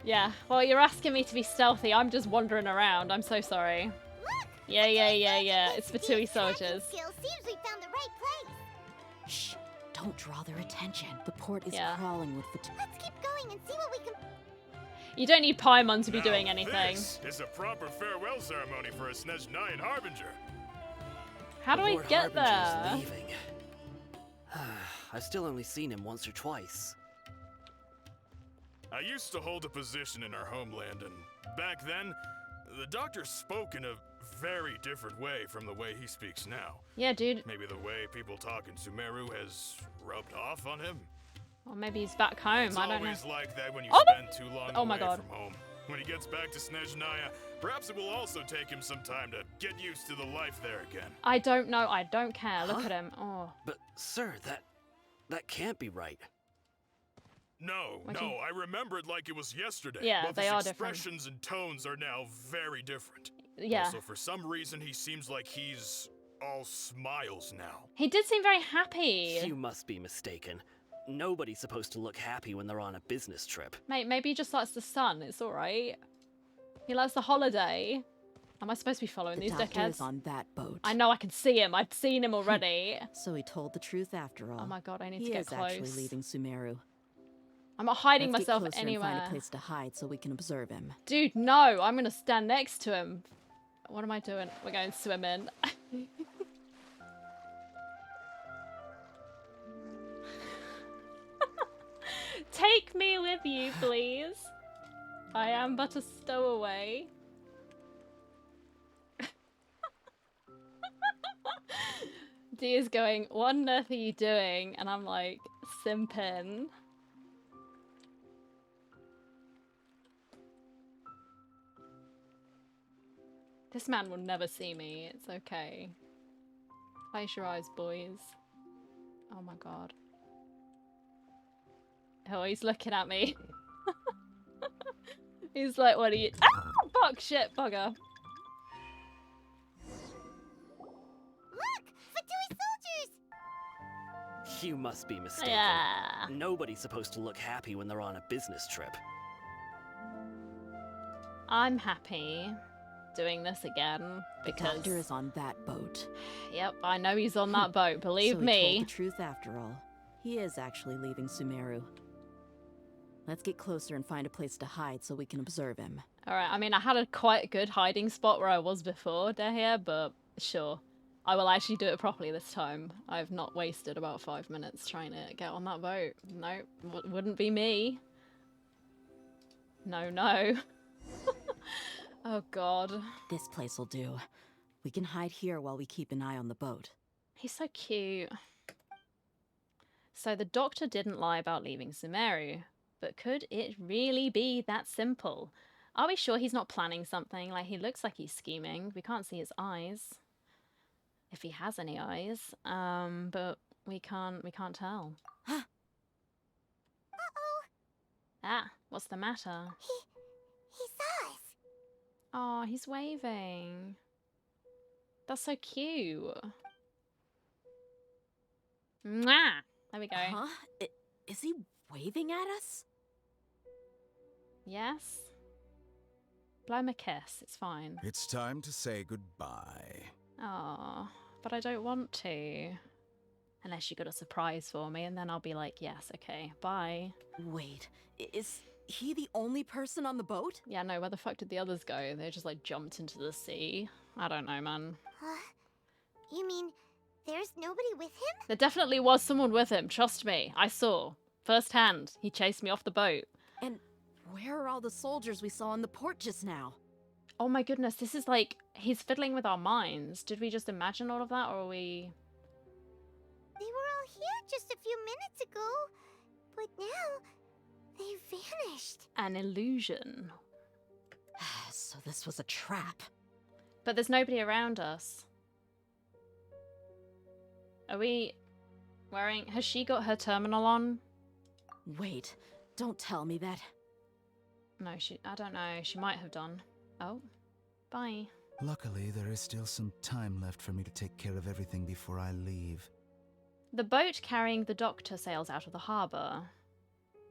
Yeah, well, you're asking me to be stealthy. I'm just wandering around. I'm so sorry. Look! Yeah. It's Fatui soldiers. Skills seems we found the right place. Shh! Don't draw their attention. The port is crawling with Fatui. Let's keep going and see what we can... You don't need Paimon to be doing anything. This is a proper farewell ceremony for a Snezhnayan Harbinger. How do I get there? Harbinger is leaving. I've still only seen him once or twice. I used to hold a position in our homeland, and back then, the doctor spoke in a very different way from the way he speaks now. Yeah, dude. Maybe the way people talk in Sumeru has rubbed off on him. Or maybe he's back home. It's I don't know. always like that when you Oh, spend too long oh my away God. from home. When he gets back to Snezhnaya, perhaps it will also take him some time to get used to the life there again. I don't know. I don't care. Look at him. Oh. But, sir, that can't be right. No, I remember it like it was yesterday. Yeah, but they his are different. expressions and tones are now very different. Yeah. Also, for some reason, he seems like he's all smiles now. He did seem very happy. You must be mistaken. Nobody's supposed to look happy when they're on a business trip. Mate, maybe he just likes the sun. It's alright. He likes the holiday. Am I supposed to be following these doctor dickheads? is on that boat. I know, I can see him. I've seen him already. So he told the truth after all. Oh my god, I need he to get is close. actually leaving Sumeru. I'm not hiding Let's myself get closer anywhere. And find a place to hide so we can observe him. Dude, no! I'm gonna stand next to him. What am I doing? We're going swimming. Take me with you, please. I am but a stowaway. D is going, what on earth are you doing? And I'm like, simping. This man will never see me. It's okay. Close your eyes, boys. Oh my god. Oh, he's looking at me. He's like, what are you— ah! Fuck, shit, bugger. Look! Fatui soldiers! You must be mistaken. Yeah. Nobody's supposed to look happy when they're on a business trip. I'm happy doing this again because— The doctor is on that boat. Yep, I know he's on that boat, believe so he me. told the truth after all. He is actually leaving Sumeru. Let's get closer and find a place to hide so we can observe him. Alright, I mean, I had a quite good hiding spot where I was before down here, but sure. I will actually do it properly this time. I've not wasted about 5 minutes trying to get on that boat. No, wouldn't be me. No, no. Oh god. This place will do. We can hide here while we keep an eye on the boat. He's so cute. So the doctor didn't lie about leaving Sumeru, but could it really be that simple? Are we sure he's not planning something? Like, he looks like he's scheming. We can't see his eyes. If he has any eyes. But we can't tell. Uh-oh. Ah, what's the matter? He saw us. Oh, he's waving. That's so cute. Mwah! There we go. Huh? Is he waving at us? Yes. Blow him a kiss. It's fine. It's time to say goodbye. Oh, but I don't want to. Unless you got a surprise for me, and then I'll be like, yes, okay, bye. Wait, is he the only person on the boat? Yeah, no, where the fuck did the others go? They just, like, jumped into the sea. I don't know, man. You mean there's nobody with him? There definitely was someone with him, trust me. I saw. Firsthand. He chased me off the boat. And where are all the soldiers we saw on the port just now? Oh my goodness, this is like, he's fiddling with our minds. Did we just imagine all of that, or are we... They were all here just a few minutes ago, but now they vanished. An illusion. So this was a trap. But there's nobody around us. Are we wearing... Has she got her terminal on? Wait, don't tell me that. No, I don't know. She might have done. Oh, bye. Luckily, there is still some time left for me to take care of everything before I leave. The boat carrying the doctor sails out of the harbour.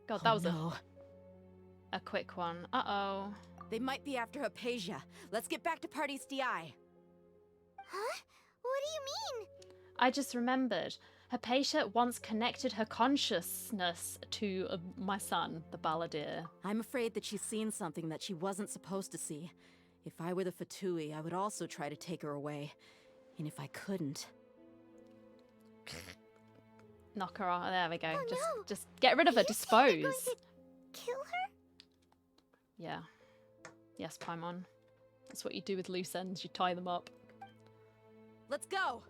God, that was a quick one. Uh-oh. They might be after Hypatia. Let's get back to Party's DI. Huh? What do you mean? I just remembered. Hypatia once connected her consciousness to my son, the balladeer. I'm afraid that she's seen something that she wasn't supposed to see. If I were the Fatui, I would also try to take her away. And if I couldn't... Knock her off. There we go. Oh, just get rid of her. Dispose. Going to kill her? Yeah. Yes, Paimon. That's what you do with loose ends. You tie them up. Let's go!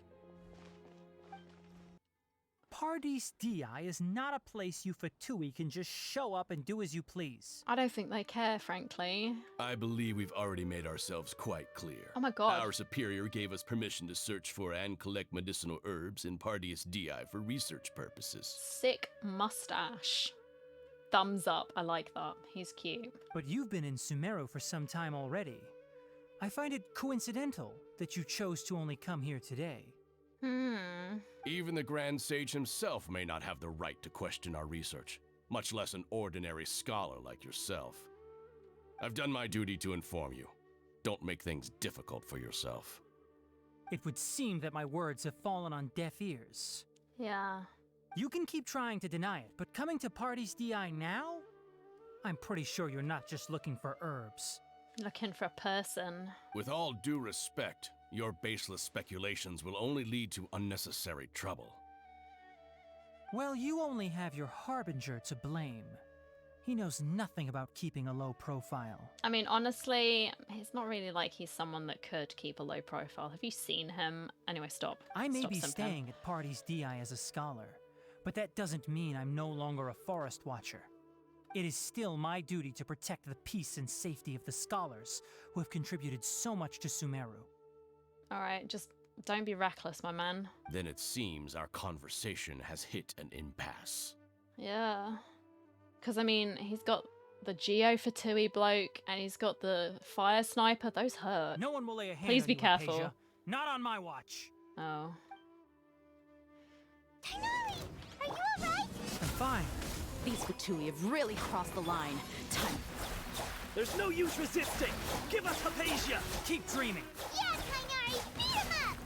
Paradis Di is not a place you Fatui can just show up and do as you please. I don't think they care, frankly. I believe we've already made ourselves quite clear. Oh my god. Our superior gave us permission to search for and collect medicinal herbs in Paradis Di for research purposes. Sick mustache. Thumbs up. I like that. He's cute. But you've been in Sumeru for some time already. I find it coincidental that you chose to only come here today. Even the Grand Sage himself may not have the right to question our research, much less an ordinary scholar like yourself. I've done my duty to inform you. Don't make things difficult for yourself. It would seem that my words have fallen on deaf ears. Yeah. You can keep trying to deny it, but coming to Paradis Di now? I'm pretty sure you're not just looking for herbs. Looking for a person. With all due respect, your baseless speculations will only lead to unnecessary trouble. Well, you only have your Harbinger to blame. He knows nothing about keeping a low profile. I mean, honestly, it's not really like he's someone that could keep a low profile. Have you seen him? Anyway, stop. I may Stop be simping. staying at Paradis Di as a scholar, but that doesn't mean I'm no longer a forest watcher. It is still my duty to protect the peace and safety of the scholars who have contributed so much to Sumeru. Alright, just don't be reckless, my man. Then it seems our conversation has hit an impasse. Yeah. Because, I mean, he's got the Geo Fatui bloke, and he's got the fire sniper. Those hurt. No one will lay a hand Please on be you, careful. Hypatia. Not on my watch. Oh. Tignari, are you alright? I'm fine. These Fatui have really crossed the line. Time. There's no use resisting! Give us Hypatia! Keep dreaming! Yeah, Tignari, beat him up!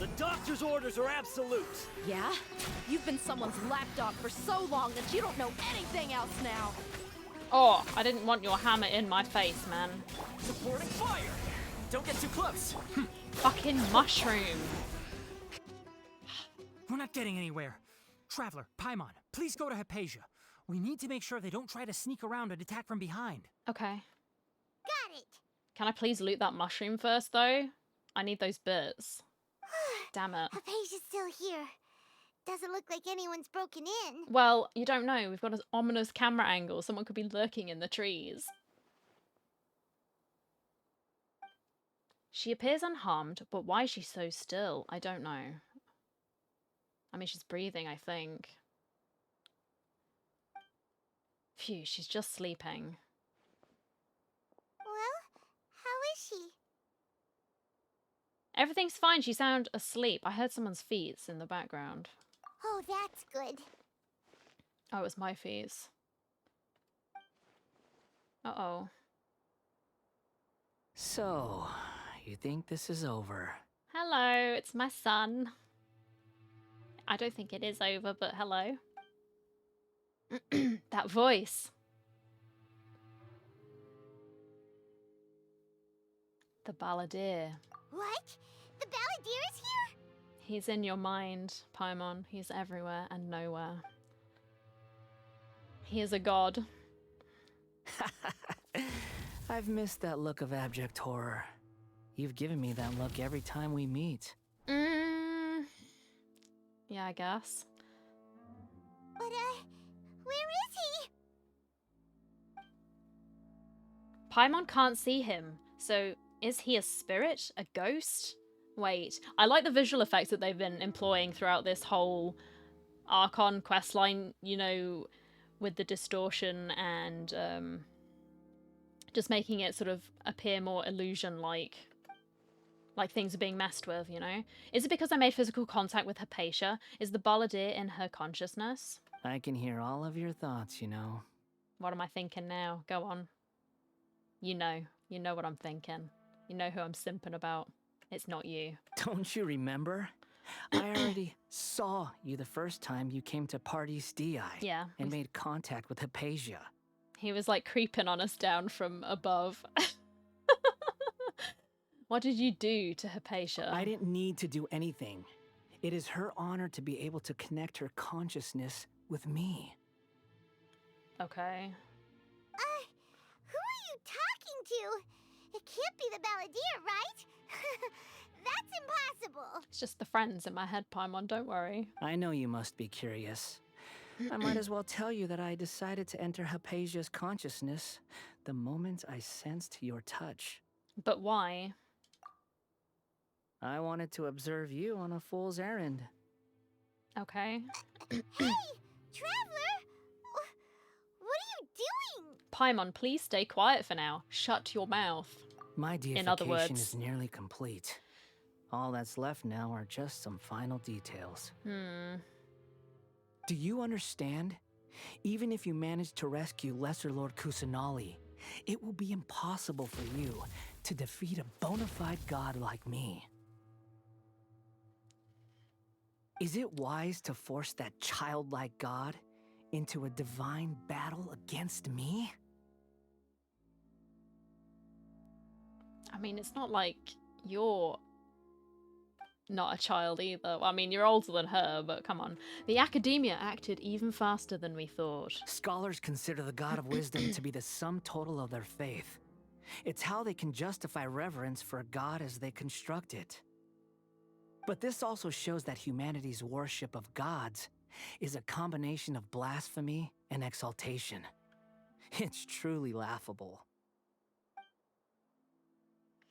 The doctor's orders are absolute! Yeah? You've been someone's lapdog for so long that you don't know anything else now! Oh, I didn't want your hammer in my face, man. Supporting fire! Don't get too close! Fucking mushroom. We're not getting anywhere. Traveler, Paimon, please go to Hypatia. We need to make sure they don't try to sneak around and attack from behind. Okay. Got it! Can I please loot that mushroom first, though? I need those bits. Damn it. Hypatia's still here. Doesn't look like anyone's broken in. Well, you don't know. We've got an ominous camera angle. Someone could be lurking in the trees. She appears unharmed, but why is she so still? I don't know. I mean, she's breathing, I think. Phew, she's just sleeping. Well, how is she? Everything's fine. She sounds asleep. I heard someone's feet in the background. Oh, that's good. Oh, it was my feet. Uh-oh. So, you think this is over? Hello, it's my son. I don't think it is over, but hello. That voice. The balladeer. What? The balladeer is here? He's in your mind, Paimon. He's everywhere and nowhere. He is a god. I've missed that look of abject horror. You've given me that look every time we meet. Yeah, I guess. But, where is he? Paimon can't see him, so is he a spirit? A ghost? Wait, I like the visual effects that they've been employing throughout this whole Archon Quest line, you know, with the distortion and just making it sort of appear more illusion-like. Like things are being messed with, you know? Is it because I made physical contact with Hypatia? Is the balladeer in her consciousness? I can hear all of your thoughts, you know. What am I thinking now? Go on. You know what I'm thinking. You know who I'm simping about. It's not you. Don't you remember? I already saw you the first time you came to Paradis Di. Yeah. And made contact with Hypatia. He was like creeping on us down from above. What did you do to Hypatia? I didn't need to do anything. It is her honor to be able to connect her consciousness with me. Okay. Who are you talking to? It can't be the balladeer, right? That's impossible. It's just the friends in my head, Paimon, don't worry. I know you must be curious. I might as well tell you that I decided to enter Hypatia's consciousness the moment I sensed your touch. But why? I wanted to observe you on a fool's errand. Okay. Hey, Traveler! What are you doing? Paimon, please stay quiet for now. Shut your mouth. My In other deification words. is nearly complete. All that's left now are just some final details. Do you understand? Even if you manage to rescue Lesser Lord Kusanali, it will be impossible for you to defeat a bona fide god like me. Is it wise to force that childlike god into a divine battle against me? I mean, it's not like you're not a child either. I mean, you're older than her, but come on. The Academia acted even faster than we thought. Scholars consider the God of Wisdom to be the sum total of their faith. It's how they can justify reverence for a god as they construct it. But this also shows that humanity's worship of gods is a combination of blasphemy and exaltation. It's truly laughable.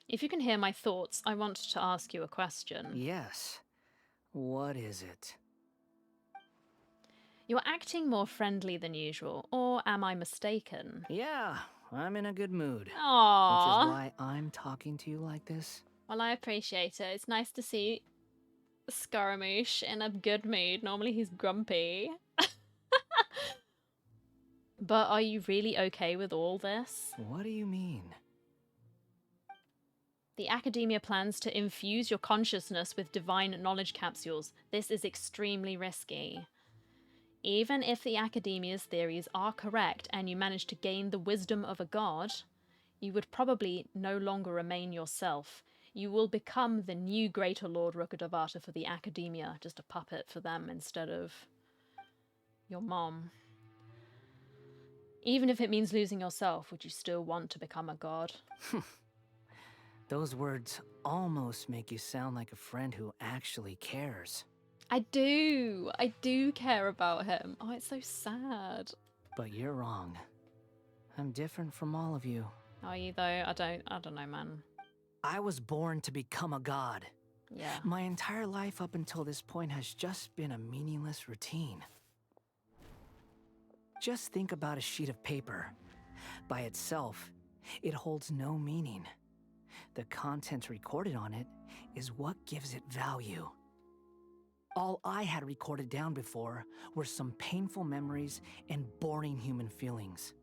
If you can hear my thoughts, I want to ask you a question. Yes. What is it? You're acting more friendly than usual, or am I mistaken? Yeah, I'm in a good mood. Aww. Which is why I'm talking to you like this. Well, I appreciate it. It's nice to see Scaramouche in a good mood. Normally he's grumpy. But are you really okay with all this? What do you mean? The Academia plans to infuse your consciousness with divine knowledge capsules. This is extremely risky. Even if the Academia's theories are correct and you manage to gain the wisdom of a god, you would probably no longer remain yourself. You will become the new Greater Lord Rukkhadevata for the Academia, just a puppet for them instead of your mom. Even if it means losing yourself, would you still want to become a god? Those words almost make you sound like a friend who actually cares. I do care about him. Oh, it's so sad. But you're wrong. I'm different from all of you. Are you though? I don't know, man. I was born to become a god. Yeah. My entire life up until this point has just been a meaningless routine. Just think about a sheet of paper. By itself, it holds no meaning. The content recorded on it is what gives it value. All I had recorded down before were some painful memories and boring human feelings.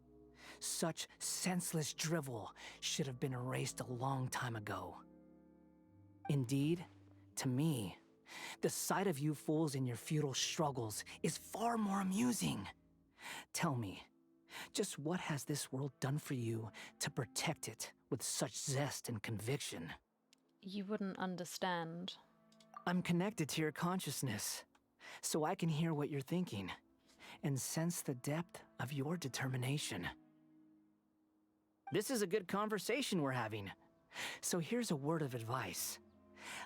Such senseless drivel should have been erased a long time ago. Indeed, to me, the sight of you fools in your futile struggles is far more amusing. Tell me, just what has this world done for you to protect it with such zest and conviction? You wouldn't understand. I'm connected to your consciousness, so I can hear what you're thinking and sense the depth of your determination. This is a good conversation we're having, so here's a word of advice.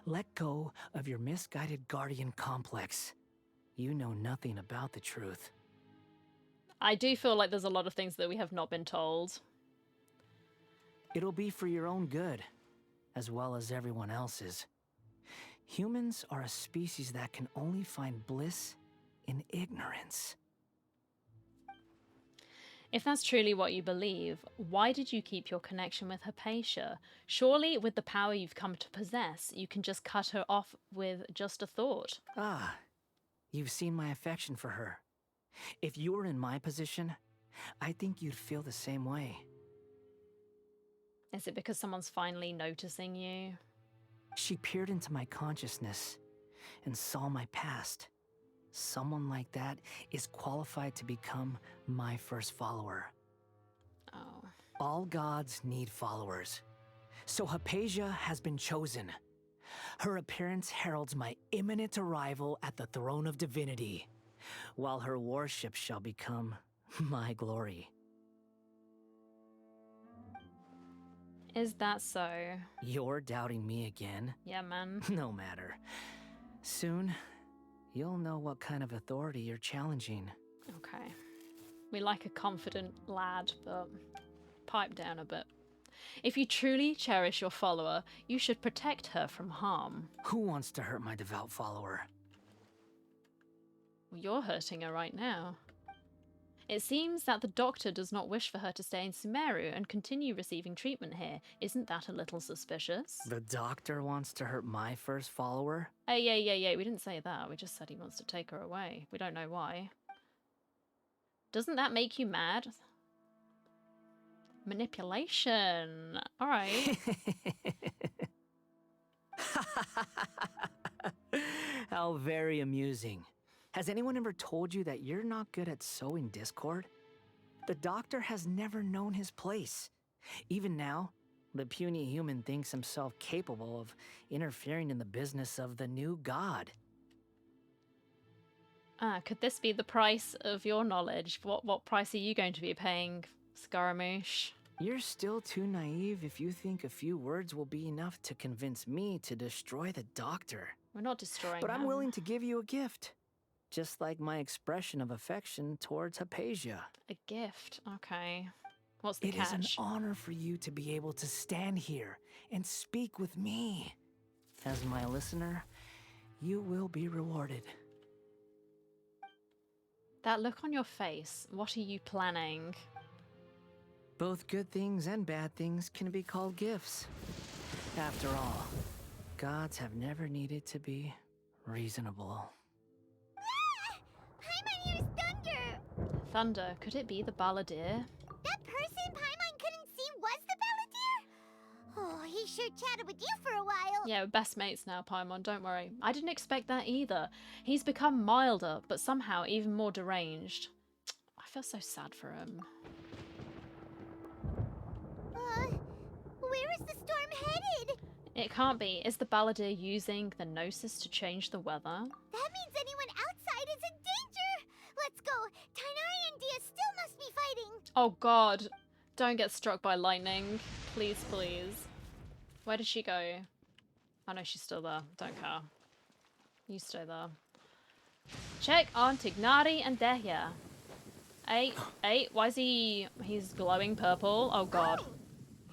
Let go of your misguided guardian complex. You know nothing about the truth. I do feel like there's a lot of things that we have not been told. It'll be for your own good, as well as everyone else's. Humans are a species that can only find bliss in ignorance. If that's truly what you believe, why did you keep your connection with Hypatia? Surely, with the power you've come to possess, you can just cut her off with just a thought. Ah, you've seen my affection for her. If you were in my position, I think you'd feel the same way. Is it because someone's finally noticing you? She peered into my consciousness and saw my past. Someone like that is qualified to become my first follower. Oh. All gods need followers. So Hypatia has been chosen. Her appearance heralds my imminent arrival at the throne of divinity, while her worship shall become my glory. Is that so? You're doubting me again? Yeah, man. No matter. Soon, you'll know what kind of authority you're challenging. Okay. We like a confident lad, but pipe down a bit. If you truly cherish your follower, you should protect her from harm. Who wants to hurt my devout follower? Well, you're hurting her right now. It seems that the doctor does not wish for her to stay in Sumeru and continue receiving treatment here. Isn't that a little suspicious? The doctor wants to hurt my first follower? Hey, yeah. We didn't say that. We just said he wants to take her away. We don't know why. Doesn't that make you mad? Manipulation. All right. How very amusing. Has anyone ever told you that you're not good at sowing discord? The doctor has never known his place. Even now, the puny human thinks himself capable of interfering in the business of the new god. Could this be the price of your knowledge? What price are you going to be paying, Scaramouche? You're still too naive if you think a few words will be enough to convince me to destroy the doctor. We're not destroying But I'm him. willing to give you a gift. Just like my expression of affection towards Hypatia. A gift? Okay. What's the It catch? is an honor for you to be able to stand here and speak with me. As my listener, you will be rewarded. That look on your face, what are you planning? Both good things and bad things can be called gifts. After all, gods have never needed to be reasonable. Paimon hears thunder! Thunder, could it be the balladeer? That person Paimon couldn't see was the balladeer? Oh, he sure chatted with you for a while. Yeah, we're best mates now, Paimon, don't worry. I didn't expect that either. He's become milder, but somehow even more deranged. I feel so sad for him. Where is the storm headed? It can't be. Is the balladeer using the Gnosis to change the weather? That means anyone outside is in danger! Let's go! Tignari and Dia still must be fighting! Oh god. Don't get struck by lightning. Please, please. Where did she go? Oh no, she's still there. Don't care. You stay there. Check on Tignari and Dehya. Hey, why is he's glowing purple? Oh god.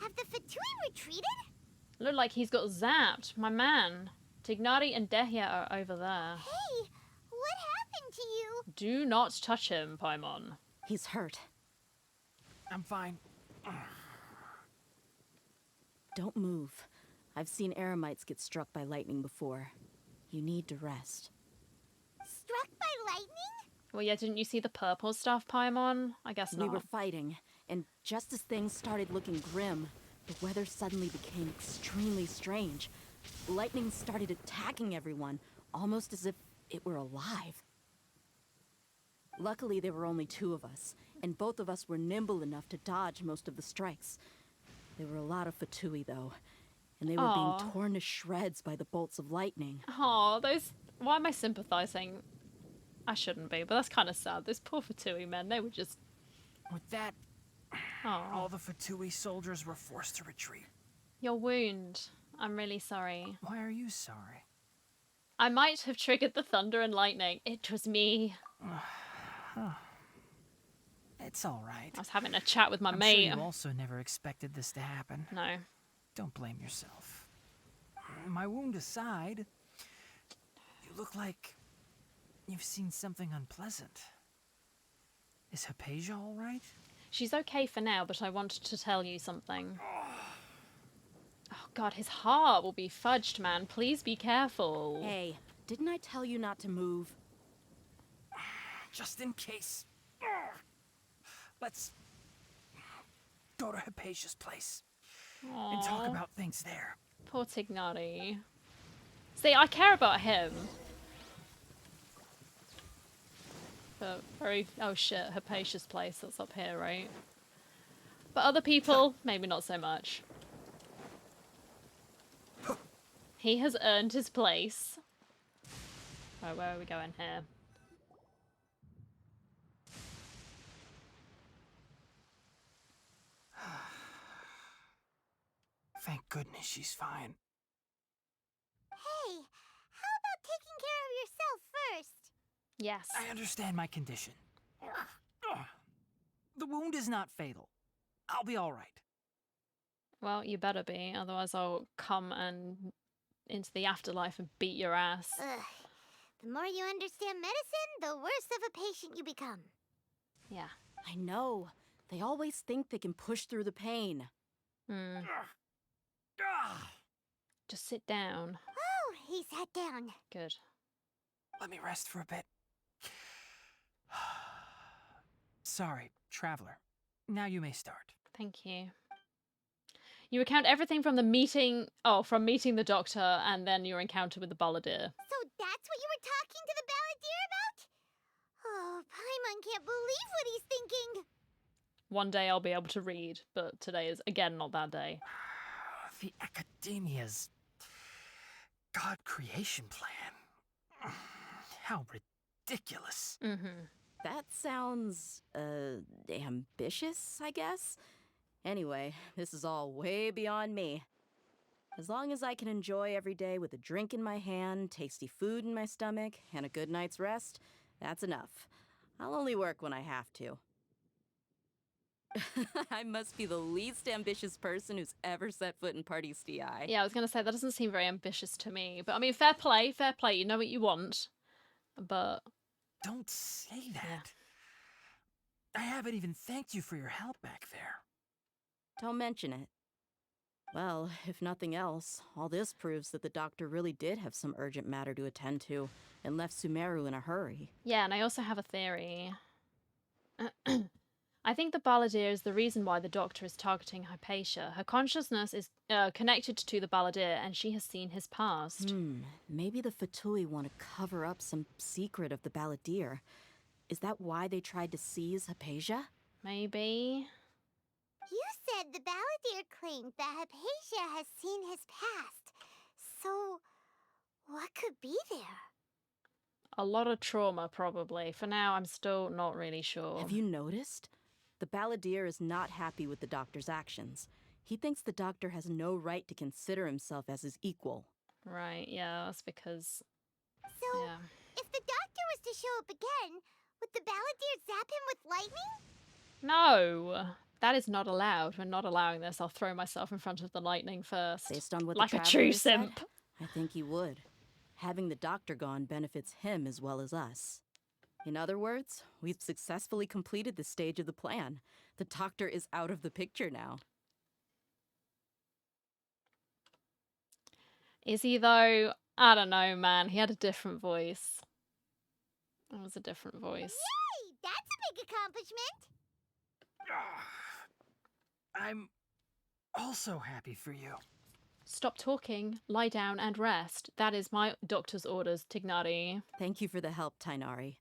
Have the Fatui retreated? Look like he's got zapped. My man. Tignari and Dehya are over there. Hey, what happened to you? Do not touch him, Paimon. He's hurt. I'm fine. Don't move. I've seen eremites get struck by lightning before. You need to rest. Struck by lightning? Well, yeah, didn't you see the purple stuff, Paimon? I guess not. We were fighting, and just as things started looking grim, the weather suddenly became extremely strange. Lightning started attacking everyone, almost as if it were alive. Luckily, there were only two of us, and both of us were nimble enough to dodge most of the strikes. There were a lot of Fatui, though, and they were being torn to shreds by the bolts of lightning. Oh, those... Why am I sympathizing? I shouldn't be, but that's kind of sad. Those poor Fatui men, they were just... With that, all the Fatui soldiers were forced to retreat. Your wound. I'm really sorry. Why are you sorry? I might have triggered the thunder and lightning. It was me. It's all right. I was having a chat with my I'm mate. Sure you also never expected this to happen. No. Don't blame yourself. My wound aside, you look like you've seen something unpleasant. Is Hypatia all right? She's okay for now, but I wanted to tell you something. Oh god, his heart will be fudged, man. Please be careful. Hey, didn't I tell you not to move? Just in case. Let's go to Hypatia's place and talk about things there. Poor Tignari. See, I care about him. But very... Oh shit, Hypatia's place. That's up here, right? But other people, maybe not so much. He has earned his place. Right, where are we going here? Thank goodness she's fine. Hey, how about taking care Yes. I understand my condition. The wound is not fatal. I'll be all right. Well, you better be, otherwise I'll come and into the afterlife and beat your ass. Ugh. The more you understand medicine, the worse of a patient you become. Yeah. I know. They always think they can push through the pain. Just sit down. Oh, he sat down. Good. Let me rest for a bit. Sorry, traveler. Now you may start. Thank you. You recount everything from the meeting, from meeting the doctor and then your encounter with the balladeer. So that's what you were talking to the balladeer about? Oh, Paimon can't believe what he's thinking. One day I'll be able to read, but today is, again, not that day. The Academia's God creation plan. How ridiculous. That sounds, ambitious, I guess? Anyway, this is all way beyond me. As long as I can enjoy every day with a drink in my hand, tasty food in my stomach, and a good night's rest, that's enough. I'll only work when I have to. I must be the least ambitious person who's ever set foot in Party's DI. Yeah, I was going to say, that doesn't seem very ambitious to me. But, I mean, fair play, you know what you want. But... Don't say that. Yeah. I haven't even thanked you for your help back there. Don't mention it. Well, if nothing else, all this proves that the doctor really did have some urgent matter to attend to and left Sumeru in a hurry. Yeah, and I also have a theory. I think the balladeer is the reason why the doctor is targeting Hypatia. Her consciousness is connected to the balladeer, and she has seen his past. Maybe the Fatui want to cover up some secret of the balladeer. Is that why they tried to seize Hypatia? Maybe. You said the balladeer claimed that Hypatia has seen his past. So, what could be there? A lot of trauma, probably. For now, I'm still not really sure. Have you noticed? The balladeer is not happy with the doctor's actions. He thinks the doctor has no right to consider himself as his equal. Right, yeah, that's because... So, if the doctor was to show up again, would the balladeer zap him with lightning? No! That is not allowed. We're not allowing this. I'll throw myself in front of the lightning first. Based on what like the a true said, simp. I think he would. Having the doctor gone benefits him as well as us. In other words, we've successfully completed this stage of the plan. The doctor is out of the picture now. Is he though? I don't know, man. He had a different voice. It was a different voice. Yay! That's a big accomplishment! I'm also happy for you. Stop talking, lie down and rest. That is my doctor's orders, Tignari. Thank you for the help, Tignari.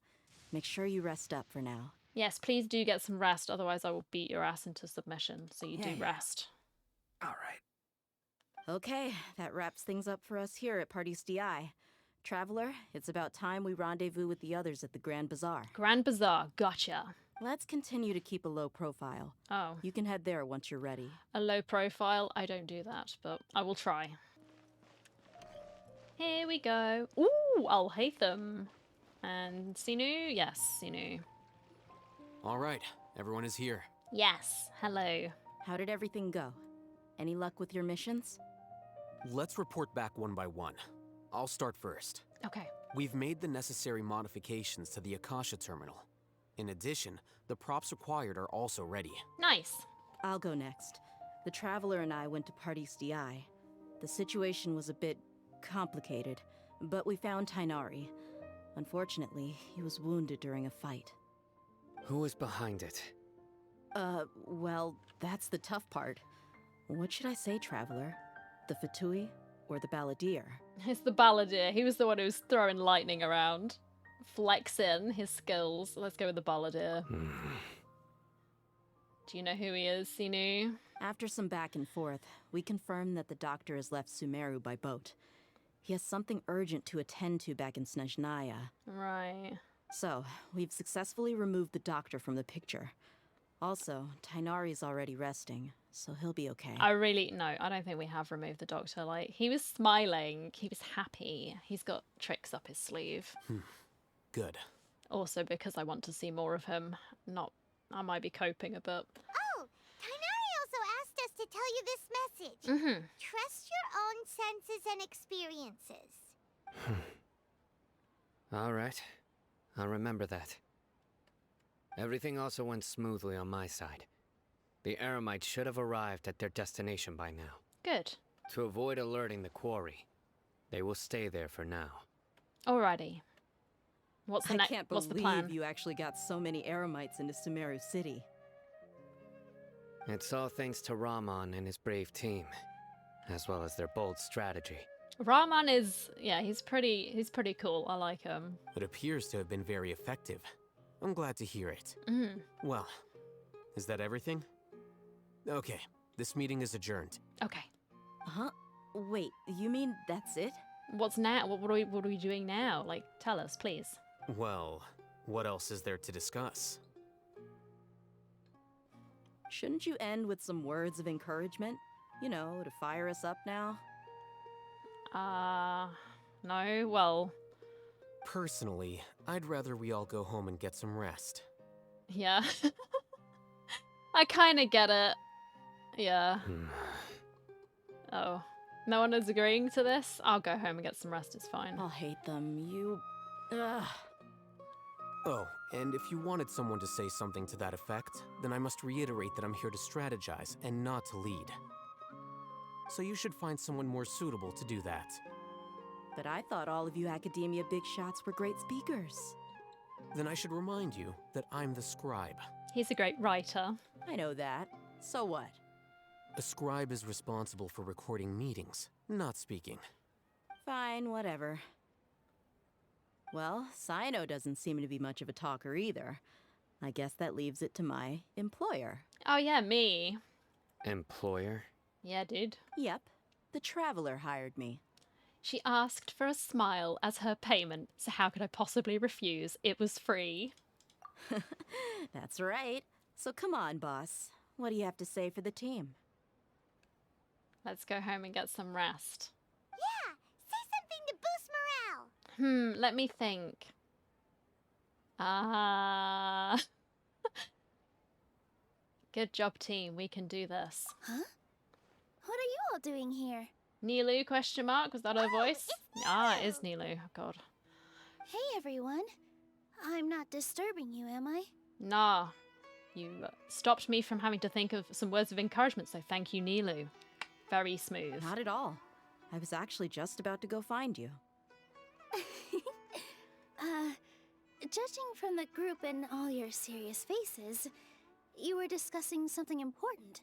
Make sure you rest up for now. Yes, please do get some rest, otherwise I will beat your ass into submission, so you do rest. All right. Okay, that wraps things up for us here at Party's DI. Traveler, it's about time we rendezvous with the others at the Grand Bazaar. Grand Bazaar, gotcha. Let's continue to keep a low profile. Oh. You can head there once you're ready. A low profile? I don't do that, but I will try. Here we go. Ooh, Al-Haytham. And Cyno? Yes, Cyno. All right, everyone is here. Yes, hello. How did everything go? Any luck with your missions? Let's report back one by one. I'll start first. Okay. We've made the necessary modifications to the Akasha terminal. In addition, the props required are also ready. Nice. I'll go next. The Traveler and I went to Party's DI. The situation was a bit complicated, but we found Tignari. Unfortunately, he was wounded during a fight. Who was behind it? Well, that's the tough part. What should I say, Traveler? The Fatui or the Balladeer? It's the Balladeer. He was the one who was throwing lightning around. Flexing his skills. Let's go with the Balladeer. Do you know who he is, Cyno? After some back and forth, we confirmed that the doctor has left Sumeru by boat. He has something urgent to attend to back in Snezhnaya. Right. So, we've successfully removed the doctor from the picture. Also, Tignari's already resting, so he'll be okay. I don't think we have removed the doctor. Like, he was smiling. He was happy. He's got tricks up his sleeve. Good. Also because I want to see more of him. I might be coping a bit. Oh, Tignari also asked us to tell you this message. Trust your own senses and experiences. All right. I'll remember that. Everything also went smoothly on my side. The Eremites should have arrived at their destination by now. Good. To avoid alerting the quarry, they will stay there for now. Alrighty. What's the I can't What's the believe plan? you actually got so many Eremites into Sumeru City. It's all thanks to Rahman and his brave team, as well as their bold strategy. Rahman is, yeah, he's pretty cool. I like him. It appears to have been very effective. I'm glad to hear it. Well, is that everything? Okay, this meeting is adjourned. Okay. Huh? Wait, you mean that's it? What's now? What are we doing now? Like, tell us, please. Well, what else is there to discuss? Shouldn't you end with some words of encouragement? You know, to fire us up now? No, well... Personally, I'd rather we all go home and get some rest. Yeah. I kinda get it. Yeah. Oh. No one is agreeing to this? I'll go home and get some rest, it's fine. I'll hate them, Ugh. Oh, and if you wanted someone to say something to that effect, then I must reiterate that I'm here to strategize and not to lead. So you should find someone more suitable to do that. But I thought all of you academia big shots were great speakers. Then I should remind you that I'm the scribe. He's a great writer. I know that. So what? A scribe is responsible for recording meetings, not speaking. Fine, whatever. Well, Cyno doesn't seem to be much of a talker either. I guess that leaves it to my employer. Oh yeah, me. Employer? Yeah, dude. Yep. The Traveler hired me. She asked for a smile as her payment, so how could I possibly refuse? It was free. That's right. So come on, boss. What do you have to say for the team? Let's go home and get some rest. Yeah, say something to boost morale. Let me think. Good job, team. We can do this. Huh? What are you all doing here? Nilu, question mark? Was that her voice? It is Nilu. Oh, God. Hey, everyone. I'm not disturbing you, am I? Nah. You stopped me from having to think of some words of encouragement, so thank you, Nilu. Very smooth. Not at all. I was actually just about to go find you. Judging from the group and all your serious faces, you were discussing something important,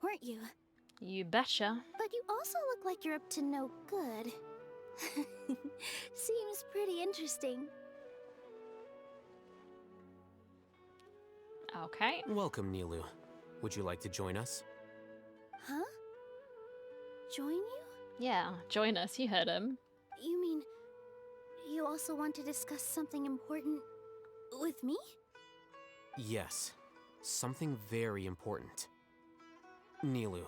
weren't you? You betcha. But you also look like you're up to no good. Seems pretty interesting. Okay. Welcome, Nilu. Would you like to join us? Huh? Join you? Yeah, join us. You heard him. You mean you also want to discuss something important with me? Yes. Something very important. Nilu,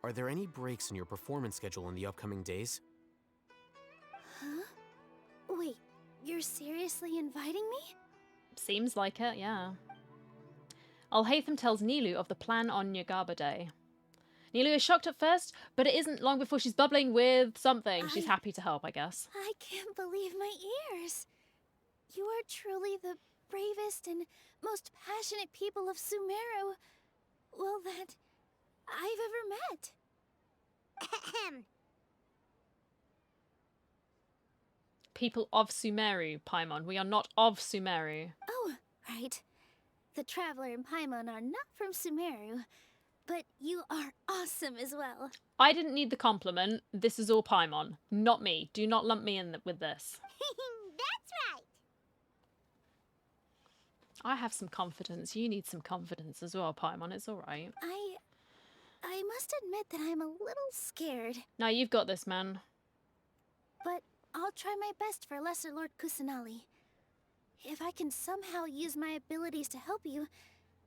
are there any breaks in your performance schedule in the upcoming days? Huh? Wait, you're seriously inviting me? Seems like it, yeah. Alhaitham tells Nilu of the plan on Nyagaba Day. Nilu is shocked at first, but it isn't long before she's bubbling with something. She's happy to help, I guess. I can't believe my ears. You are truly the bravest and most passionate people of Sumeru, well, that I've ever met. People of Sumeru, Paimon. We are not of Sumeru. Oh, right. The Traveler and Paimon are not from Sumeru, but you are awesome as well. I didn't need the compliment. This is all Paimon, not me. Do not lump me in with this. That's right. I have some confidence. You need some confidence as well, Paimon. It's all right. I must admit that I'm a little scared. Now you've got this, man. But I'll try my best for Lesser Lord Kusanali. If I can somehow use my abilities to help you,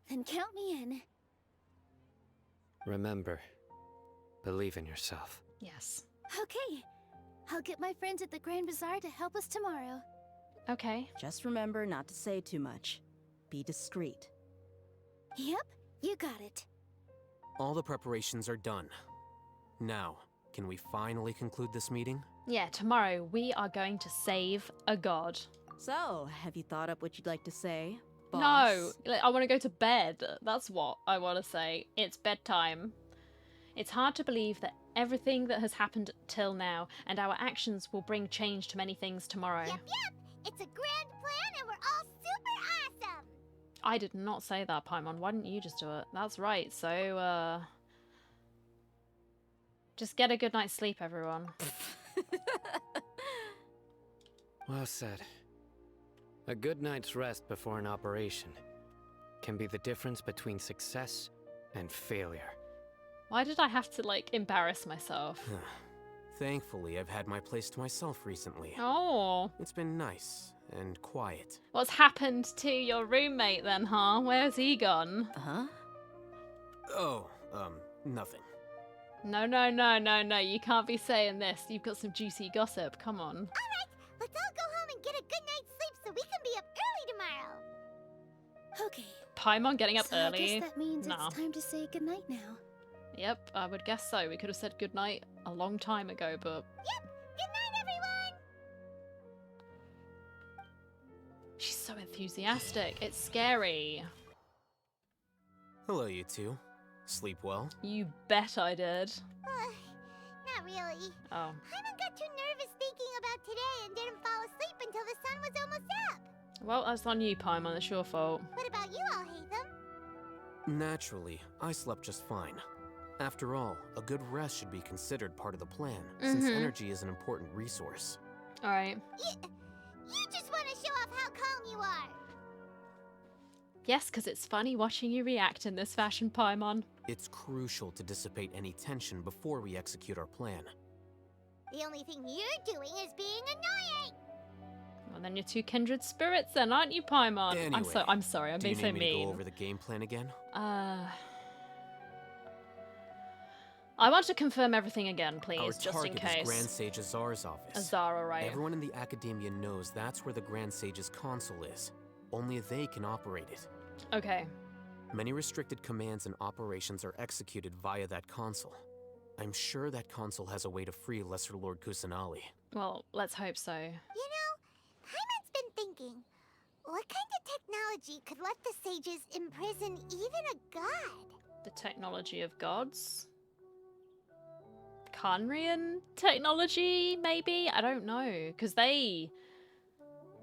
then count me in. Remember, believe in yourself. Yes. Okay. I'll get my friends at the Grand Bazaar to help us tomorrow. Okay. Just remember not to say too much. Be discreet. Yep, you got it. All the preparations are done. Now, can we finally conclude this meeting? Yeah, tomorrow we are going to save a god. So, have you thought up what you'd like to say, boss? No, I want to go to bed. That's what I want to say. It's bedtime. It's hard to believe that everything that has happened till now and our actions will bring change to many things tomorrow. Yep. It's a grand plan and we're all super awesome. I did not say that, Paimon. Why didn't you just do it? That's right. So, just get a good night's sleep, everyone. Well said. A good night's rest before an operation can be the difference between success and failure. Why did I have to, like, embarrass myself? Thankfully, I've had my place to myself recently. Oh. It's been nice and quiet. What's happened to your roommate then, huh? Where's he gone? Huh? Oh, nothing. No. You can't be saying this. You've got some juicy gossip. Come on. Alright, let's all go home and get a good night's sleep so we can be up early tomorrow. Okay. Paimon getting up So early? I guess that means Nah. it's time to say goodnight now. Yep, I would guess so. We could have said goodnight a long time ago, but... Yep, good night, everyone! She's so enthusiastic. It's scary. Hello, you two. Sleep well? You bet I did. Not really. Oh. Paimon got too nervous thinking about today and didn't fall asleep until the sun was almost up. Well, that's on you, Paimon. It's your fault. What about you all, Hatham? Naturally, I slept just fine. After all, a good rest should be considered part of the plan, since energy is an important resource. Alright. You just want to show off how calm you are. Yes, because it's funny watching you react in this fashion, Paimon. It's crucial to dissipate any tension before we execute our plan. The only thing you're doing is being annoying. Well, then you're two kindred spirits then, aren't you, Paimon? Anyway, I'm sorry, I'm being so do you need me to mean. go over the game plan again? I want to confirm everything again, please, Our just in target case. is Grand Sage Azar's office. Azara, right. Everyone in the Academia knows that's where the Grand Sage's console is. Only they can operate it. Okay. Many restricted commands and operations are executed via that console. I'm sure that console has a way to free Lesser Lord Kusanali. Well, let's hope so. You know, Paimon's been thinking, what kind of technology could let the sages imprison even a god? The technology of gods? Khanrian technology, maybe? I don't know. Because they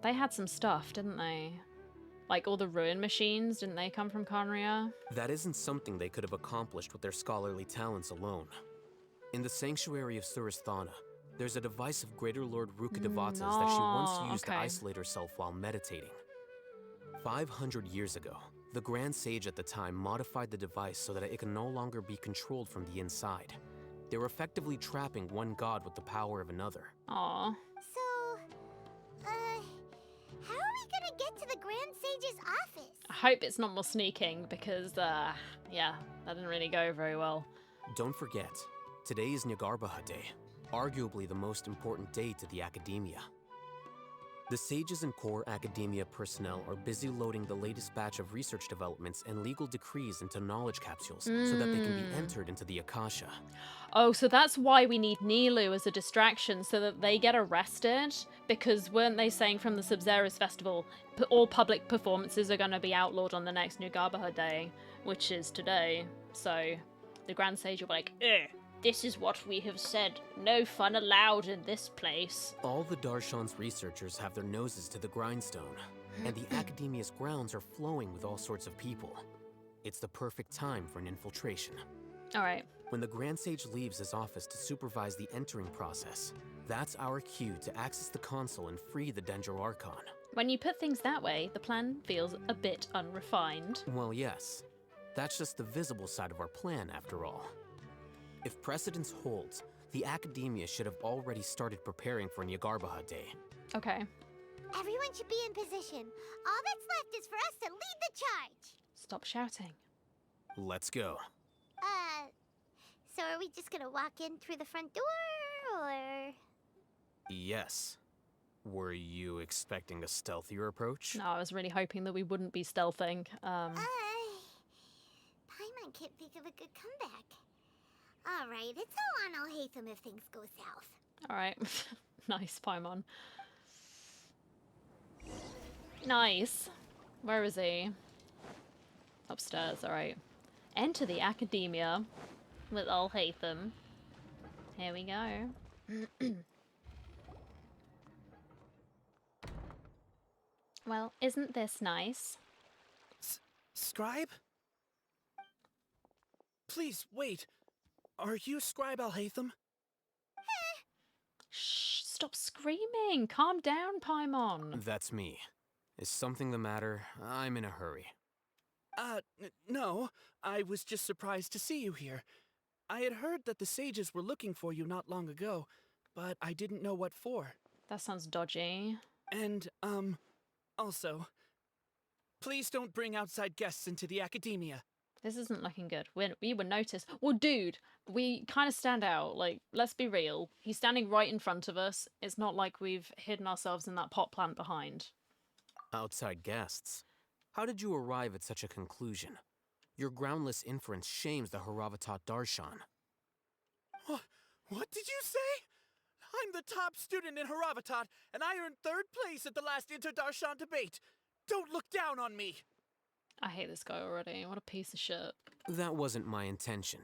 had some stuff, didn't they? Like all the ruin machines, didn't they come from Khanria? That isn't something they could have accomplished with their scholarly talents alone. In the Sanctuary of Suristhana, there's a device of Greater Lord Rukkhadevata's that she once used to isolate herself while meditating. 500 years ago, the Grand Sage at the time modified the device so that it can no longer be controlled from the inside. They were effectively trapping one god with the power of another. Aww. So, how are we gonna get to the Grand Sage's office? I hope it's not more sneaking because, yeah, that didn't really go very well. Don't forget, today is Nyargarbaha Day, arguably the most important day to the Academia. The sages and core Academia personnel are busy loading the latest batch of research developments and legal decrees into knowledge capsules so that they can be entered into the Akasha. Oh, so that's why we need Nilu as a distraction, so that they get arrested? Because weren't they saying from the Sub-Zeros Festival, all public performances are going to be outlawed on the next Nyargarbaha Day, which is today. So the Grand Sage will be like, this is what we have said. No fun allowed in this place. All the Darshan's researchers have their noses to the grindstone, and the Academia's grounds are flowing with all sorts of people. It's the perfect time for an infiltration. Alright. When the Grand Sage leaves his office to supervise the entering process, that's our cue to access the console and free the Dendro Archon. When you put things that way, the plan feels a bit unrefined. Well, yes. That's just the visible side of our plan, after all. If precedence holds, the Academia should have already started preparing for Nyargarbaha Day. Okay. Everyone should be in position. All that's left is for us to lead the charge. Stop shouting. Let's go. So are we just gonna walk in through the front door, or...? Yes. Were you expecting a stealthier approach? No, I was really hoping that we wouldn't be stealthing. Paimon can't think of a good comeback. Alright, it's all on Alhaitham if things go south. Alright. Nice, Paimon. Nice. Where is he? Upstairs, alright. Enter the academia with Alhaitham. Here we go. Well, isn't this nice? Scribe? Please, wait. Are you Scribe Alhaitham? Shh, stop screaming. Calm down, Paimon. That's me. Is something the matter? I'm in a hurry. No. I was just surprised to see you here. I had heard that the sages were looking for you not long ago, but I didn't know what for. That sounds dodgy. And, also, please don't bring outside guests into the academia. This isn't looking good. We were noticed. Well, dude, we kind of stand out. Like, let's be real. He's standing right in front of us. It's not like we've hidden ourselves in that pot plant behind. Outside guests? How did you arrive at such a conclusion? Your groundless inference shames the Haravatat Darshan. What did you say? I'm the top student in Haravatat, and I earned 3rd place at the last Inter-Darshan debate. Don't look down on me. I hate this guy already. What a piece of shit. That wasn't my intention.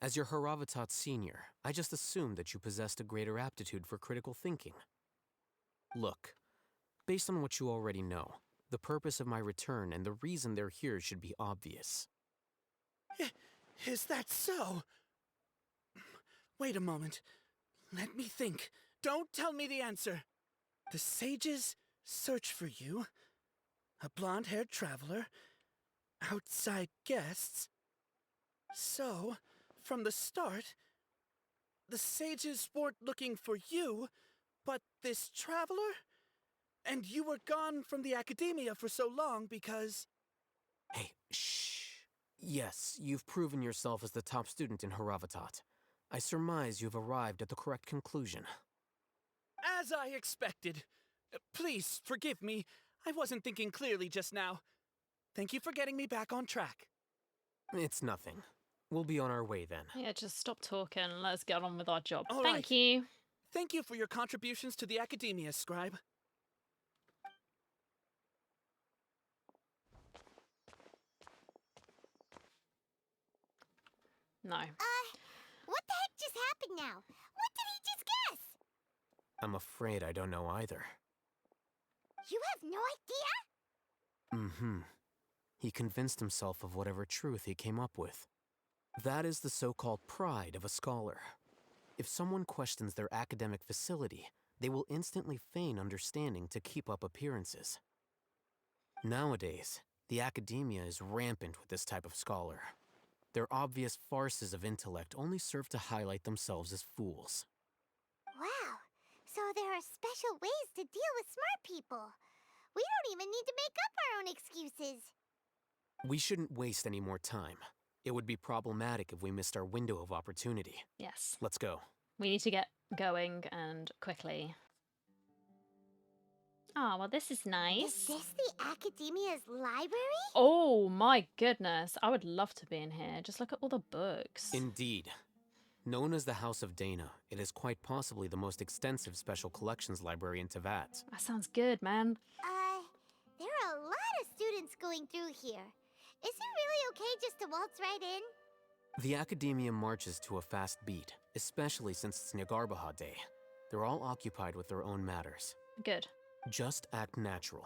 As your Haravatat senior, I just assumed that you possessed a greater aptitude for critical thinking. Look, based on what you already know, the purpose of my return and the reason they're here should be obvious. Is that so? Wait a moment. Let me think. Don't tell me the answer. The sages search for you. A blonde-haired traveler. Outside guests. So, from the start, the sages weren't looking for you, but this traveler? And you were gone from the academia for so long because... Hey, shh. Yes, you've proven yourself as the top student in Haravatat. I surmise you've arrived at the correct conclusion. As I expected. Please, forgive me. I wasn't thinking clearly just now. Thank you for getting me back on track. It's nothing. We'll be on our way then. Yeah, just stop talking and let's get on with our job. All Thank right. you. Thank you for your contributions to the academia, Scribe. No. What the heck just happened now? What did he just guess? I'm afraid I don't know either. You have no idea? Mm-hmm. He convinced himself of whatever truth he came up with. That is the so-called pride of a scholar. If someone questions their academic facility, they will instantly feign understanding to keep up appearances. Nowadays, the academia is rampant with this type of scholar. Their obvious farces of intellect only serve to highlight themselves as fools. Wow, so there are special ways to deal with smart people. We don't even need to make up our own excuses. We shouldn't waste any more time. It would be problematic if we missed our window of opportunity. Yes. Let's go. We need to get going and quickly. Oh, well, this is nice. Is this the academia's library? Oh my goodness. I would love to be in here. Just look at all the books. Indeed. Known as the House of Dana, it is quite possibly the most extensive special collections library in Teyvat. That sounds good, man. There are a lot of students going through here. Is it really okay just to waltz right in? The academia marches to a fast beat, especially since it's Nyagarbaha Day. They're all occupied with their own matters. Good. Just act natural.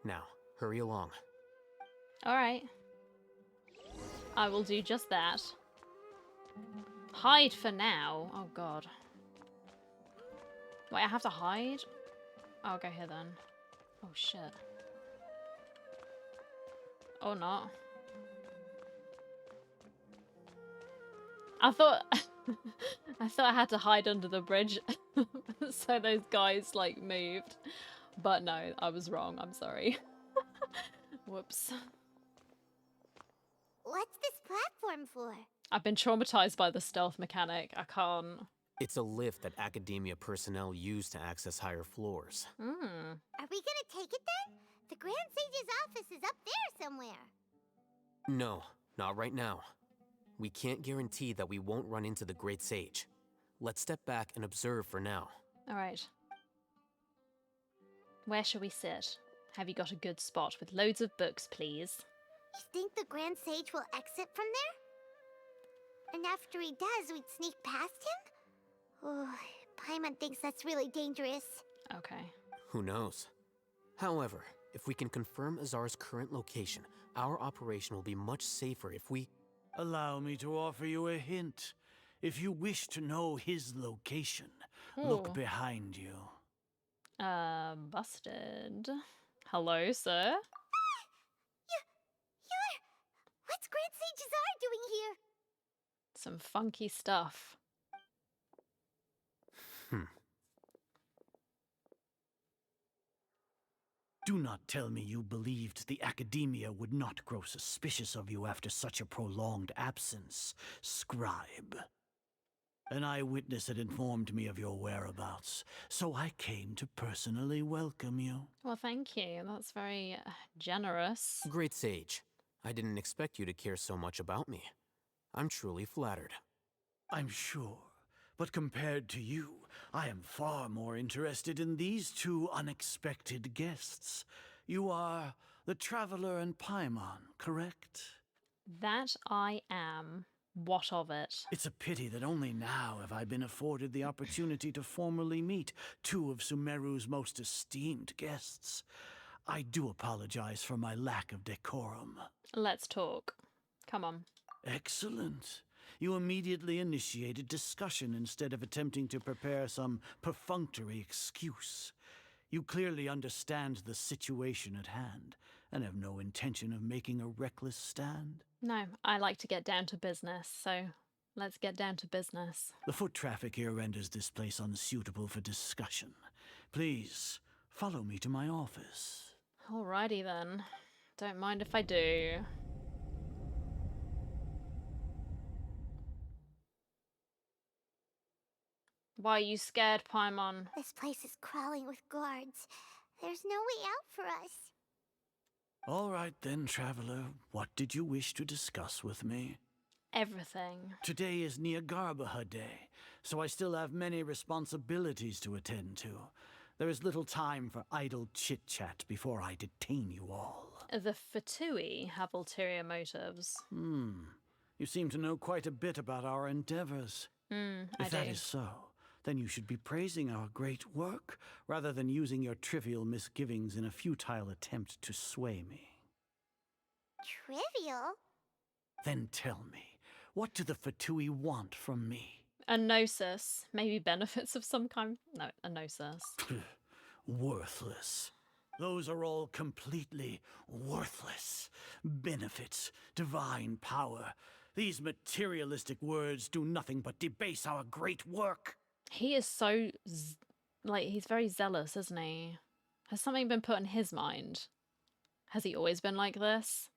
Now, hurry along. Alright. I will do just that. Hide for now. Oh god. Wait, I have to hide? I'll go here then. Oh shit. Or not. I thought I had to hide under the bridge so those guys like moved. But no, I was wrong. I'm sorry. Whoops. What's this platform for? I've been traumatized by the stealth mechanic. I can't. It's a lift that academia personnel use to access higher floors. Are we gonna take it then? The Grand Sage's office is up there somewhere. No, not right now. We can't guarantee that we won't run into the Great Sage. Let's step back and observe for now. All right. Where shall we sit? Have you got a good spot with loads of books, please? You think the Grand Sage will exit from there? And after he does, we'd sneak past him? Oh, Paimon thinks that's really dangerous. Okay. Who knows? However, if we can confirm Azar's current location, our operation will be much safer if we... Allow me to offer you a hint. If you wish to know his location, look behind you. Busted. Hello, sir? What's Grand Sage Azar doing here? Some funky stuff. Do not tell me you believed the Academia would not grow suspicious of you after such a prolonged absence, scribe. An eyewitness had informed me of your whereabouts, so I came to personally welcome you. Well, thank you. That's very generous. Great Sage, I didn't expect you to care so much about me. I'm truly flattered. I'm sure, but compared to you, I am far more interested in these two unexpected guests. You are the Traveler and Paimon, correct? That I am. What of it? It's a pity that only now have I been afforded the opportunity to formally meet two of Sumeru's most esteemed guests. I do apologize for my lack of decorum. Let's talk. Come on. Excellent. You immediately initiated discussion instead of attempting to prepare some perfunctory excuse. You clearly understand the situation at hand and have no intention of making a reckless stand. No, I like to get down to business, so let's get down to business. The foot traffic here renders this place unsuitable for discussion. Please, follow me to my office. Alrighty then. Don't mind if I do. Why are you scared, Paimon? This place is crawling with guards. There's no way out for us. All right then, Traveler. What did you wish to discuss with me? Everything. Today is Niagarbaha Day, so I still have many responsibilities to attend to. There is little time for idle chit-chat before I detain you all. The Fatui have ulterior motives. You seem to know quite a bit about our endeavors. If that is so, then you should be praising our great work, rather than using your trivial misgivings in a futile attempt to sway me. Trivial? Then tell me, what do the Fatui want from me? A gnosis. Maybe benefits of some kind? No, a gnosis. Worthless. Those are all completely worthless. Benefits, divine power. These materialistic words do nothing but debase our great work. He is so, he's very zealous, isn't he? Has something been put in his mind? Has he always been like this?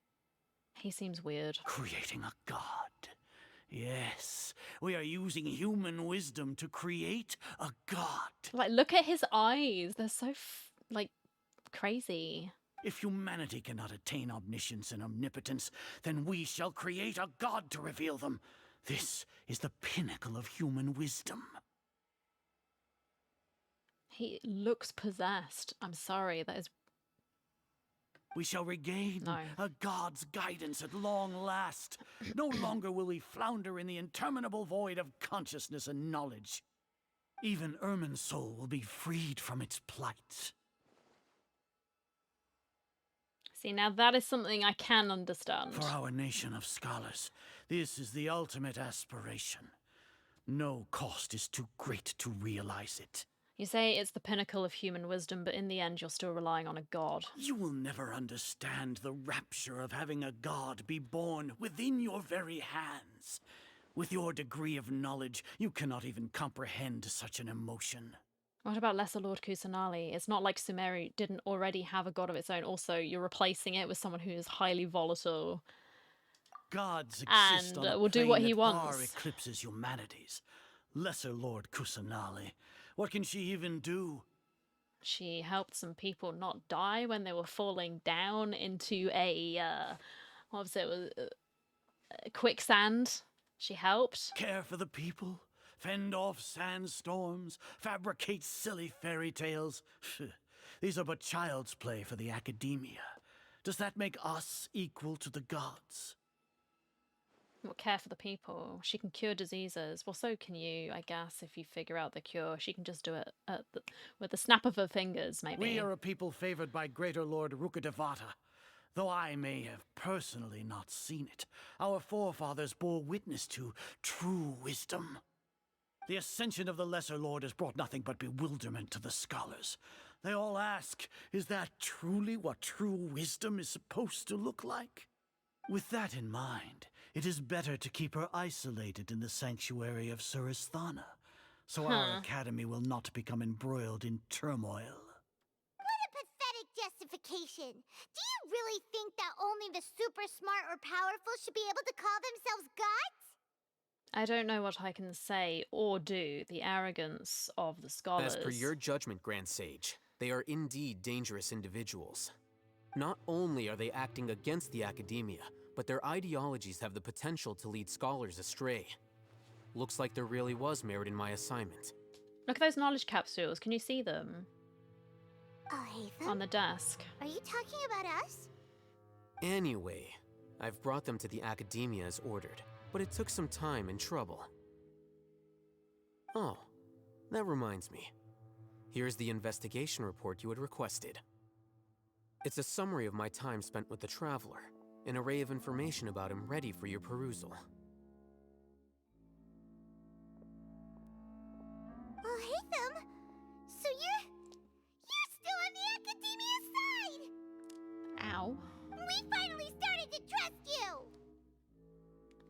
He seems weird. Creating a god. Yes, we are using human wisdom to create a god. Like, look at his eyes. They're so, crazy. If humanity cannot attain omniscience and omnipotence, then we shall create a god to reveal them. This is the pinnacle of human wisdom. He looks possessed. I'm sorry, that is... We shall regain a god's guidance at long last. No longer will we flounder in the interminable void of consciousness and knowledge. Even Ermin's soul will be freed from its plight. See, now that is something I can understand. For our nation of scholars, this is the ultimate aspiration. No cost is too great to realize it. You say it's the pinnacle of human wisdom, but in the end you're still relying on a god. You will never understand the rapture of having a god be born within your very hands. With your degree of knowledge, you cannot even comprehend such an emotion. What about Lesser Lord Kusanali? It's not like Sumeru didn't already have a god of its own. Also, you're replacing it with someone who is highly volatile. Gods exist and on a will do plane what he that wants. far eclipses humanity's. Lesser Lord Kusanali. What can she even do? She helped some people not die when they were falling down into a, what was it, quicksand. She helped. Care for the people? Fend off sandstorms? Fabricate silly fairy tales? These are but child's play for the academia. Does that make us equal to the gods? Well, care for the people. She can cure diseases. Well, so can you, I guess, if you figure out the cure. She can just do it with the snap of her fingers, maybe. We are a people favored by Greater Lord Rukadevata. Though I may have personally not seen it, our forefathers bore witness to true wisdom. The ascension of the Lesser Lord has brought nothing but bewilderment to the scholars. They all ask, is that truly what true wisdom is supposed to look like? With that in mind, it is better to keep her isolated in the sanctuary of Suristhana, so our academy will not become embroiled in turmoil. What a pathetic justification. Do you really think that only the super smart or powerful should be able to call themselves gods? I don't know what I can say or do. The arrogance of the scholars. As per your judgment, Grand Sage, they are indeed dangerous individuals. Not only are they acting against the academia, but their ideologies have the potential to lead scholars astray. Looks like there really was merit in my assignment. Look at those knowledge capsules. Can you see them? Oh, Hatham? On the desk. Are you talking about us? Anyway, I've brought them to the academia as ordered, but it took some time and trouble. Oh, that reminds me. Here's the investigation report you had requested. It's a summary of my time spent with the Traveler, an array of information about him ready for your perusal. Oh, Hatham! So you're still on the academia side! Ow. We finally started to trust you!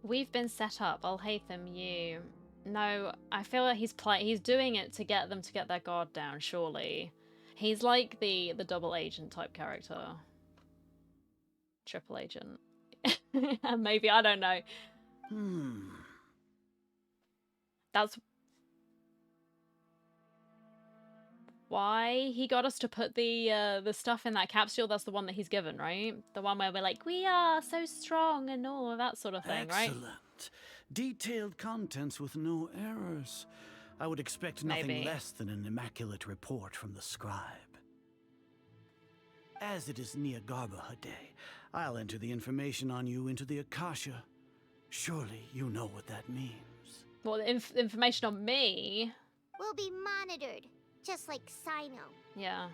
We've been set up. I'll hate them, you. No, I feel like he's doing it to get them to get their guard down, surely. He's like the double agent type character. Triple agent. Maybe, I don't know. That's why he got us to put the stuff in that capsule. That's the one that he's given, right? The one where we're like, we are so strong and all of that sort of thing, right? Excellent. Detailed contents with no errors. I would expect nothing less than an immaculate report from the scribe. As it is near Garbaha Day, I'll enter the information on you into the Akasha. Surely you know what that means. Well, the information on me will be monitored, just like Cyno. Yeah.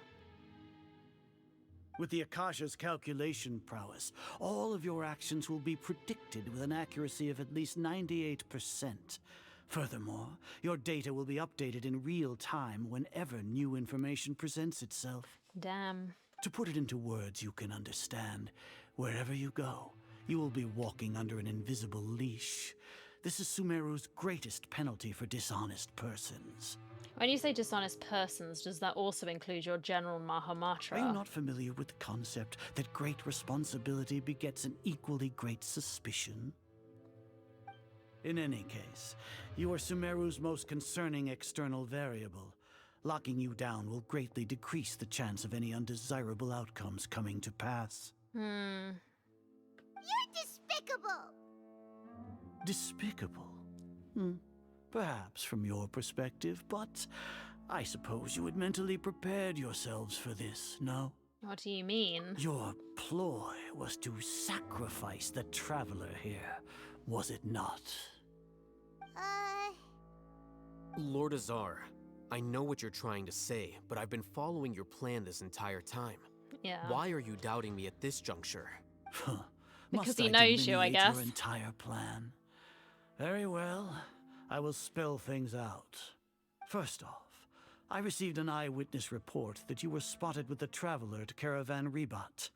With the Akasha's calculation prowess, all of your actions will be predicted with an accuracy of at least 98%. Furthermore, your data will be updated in real time whenever new information presents itself. Damn. To put it into words you can understand, wherever you go, you will be walking under an invisible leash. This is Sumeru's greatest penalty for dishonest persons. When you say dishonest persons, does that also include your General Mahamatra? Are you not familiar with the concept that great responsibility begets an equally great suspicion? In any case, you are Sumeru's most concerning external variable. Locking you down will greatly decrease the chance of any undesirable outcomes coming to pass. You're despicable! Despicable? Perhaps from your perspective, but I suppose you had mentally prepared yourselves for this, no? What do you mean? Your ploy was to sacrifice the Traveler here, was it not? Lord Azar, I know what you're trying to say, but I've been following your plan this entire time. Yeah. Why are you doubting me at this juncture? Because he knows you, I guess. Your entire plan. Very well. I will spell things out. First off, I received an eyewitness report that you were spotted with the Traveler at Caravan Rebat.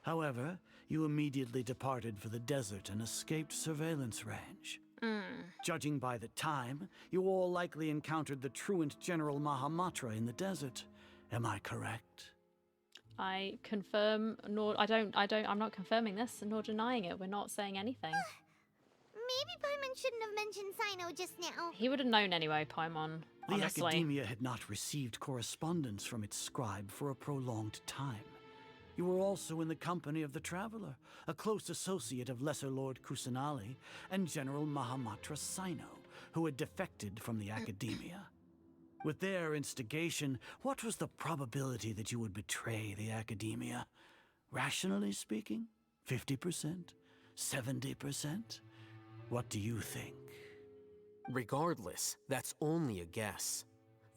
However, you immediately departed for the desert and escaped surveillance range. Judging by the time, you all likely encountered the truant General Mahamatra in the desert. Am I correct? I confirm, I'm not confirming this nor denying it. We're not saying anything. Maybe by Rahman shouldn't have mentioned Cyno just now. He would have known anyway, Paimon, The honestly. Academia had not received correspondence from its scribe for a prolonged time. You were also in the company of the Traveler, a close associate of Lesser Lord Kusanali and General Mahamatra Cyno, who had defected from the Academia. With their instigation, what was the probability that you would betray the Academia? Rationally speaking, 50%? 70%? What do you think? Regardless, that's only a guess.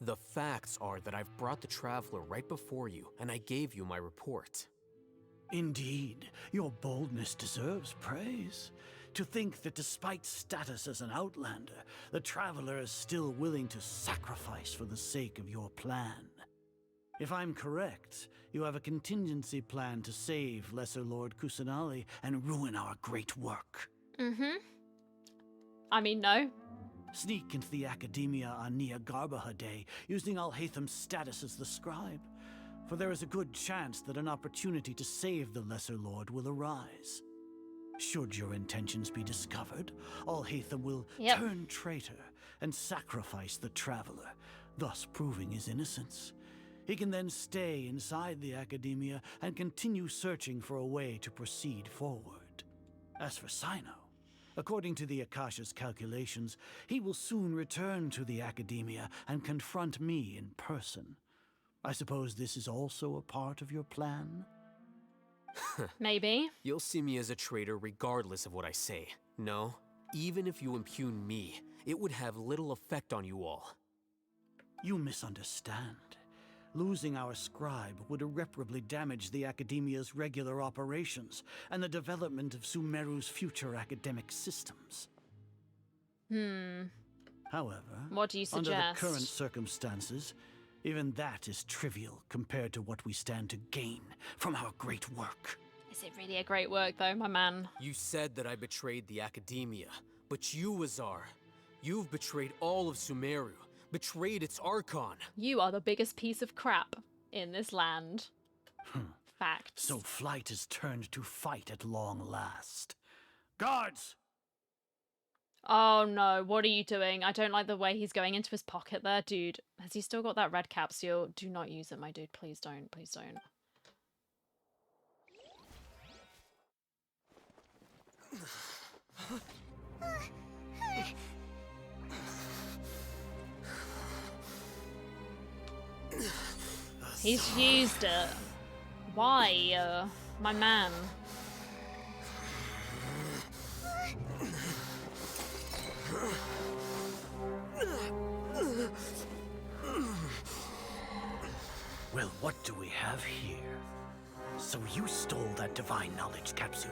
The facts are that I've brought the Traveler right before you, and I gave you my report. Indeed, your boldness deserves praise. To think that despite status as an outlander, the Traveler is still willing to sacrifice for the sake of your plan. If I'm correct, you have a contingency plan to save Lesser Lord Kusanali and ruin our great work. Mm-hmm. I mean, no. Sneak into the Academia on Nia Garbaha Day, using Alhaitham's status as the scribe. For there is a good chance that an opportunity to save the Lesser Lord will arise. Should your intentions be discovered, Alhaitham will turn traitor and sacrifice the Traveler, thus proving his innocence. He can then stay inside the Academia and continue searching for a way to proceed forward. As for Cyno, according to the Akasha's calculations, he will soon return to the Academia and confront me in person. I suppose this is also a part of your plan? Maybe. You'll see me as a traitor regardless of what I say. No, even if you impugn me, it would have little effect on you all. You misunderstand. Losing our scribe would irreparably damage the Academia's regular operations and the development of Sumeru's future academic systems. However, what do you suggest? Under the current circumstances, even that is trivial compared to what we stand to gain from our great work. Is it really a great work, though, my man? You said that I betrayed the Academia, but you, Azar, you've betrayed all of Sumeru, betrayed its Archon. You are the biggest piece of crap in this land. Fact. So flight has turned to fight at long last. Guards! Oh no, what are you doing? I don't like the way he's going into his pocket there. Dude, has he still got that red capsule? Do not use it, my dude. Please don't. Please don't. He's used it. Why? My man. Well, what do we have here? So you stole that divine knowledge capsule?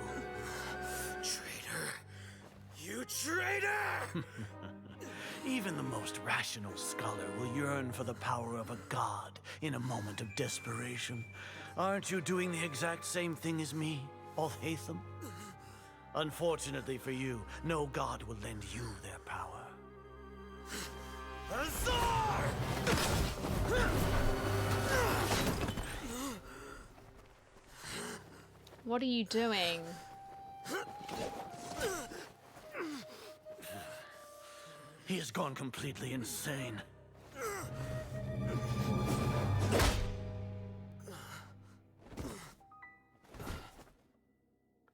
Traitor! You traitor! Even the most rational scholar will yearn for the power of a god in a moment of desperation. Aren't you doing the exact same thing as me, Alhaitham? Unfortunately for you, no god will lend you their power. Azar! What are you doing? He has gone completely insane.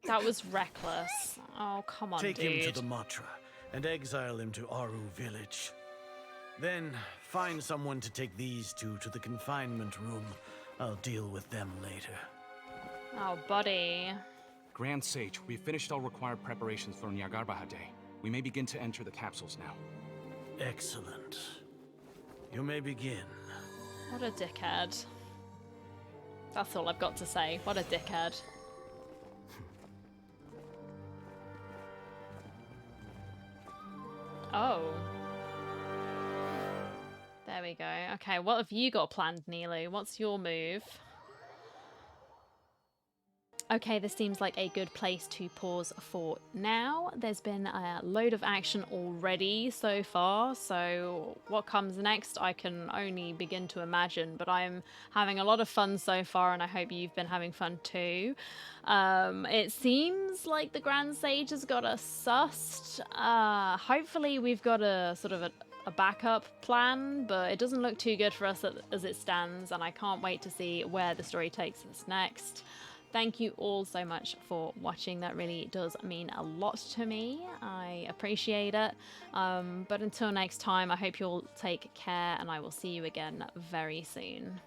That was reckless. Oh, come on, Take dude. him to the Matra and exile him to Aru village. Then find someone to take these two to the confinement room. I'll deal with them later. Oh, buddy. Grand Sage, we've finished all required preparations for Nyagarbha Day. We may begin to enter the capsules now. Excellent. You may begin. What a dickhead. That's all I've got to say. What a dickhead. Oh. There we go. Okay, what have you got planned, Nilu? What's your move? Okay, this seems like a good place to pause for now. There's been a load of action already so far, so what comes next I can only begin to imagine, but I'm having a lot of fun so far and I hope you've been having fun too. It seems like the Grand Sage has got us sussed. Hopefully we've got a sort of a backup plan, but it doesn't look too good for us as it stands, and I can't wait to see where the story takes us next. Thank you all so much for watching. That really does mean a lot to me. I appreciate it. But until next time, I hope you'll take care and I will see you again very soon.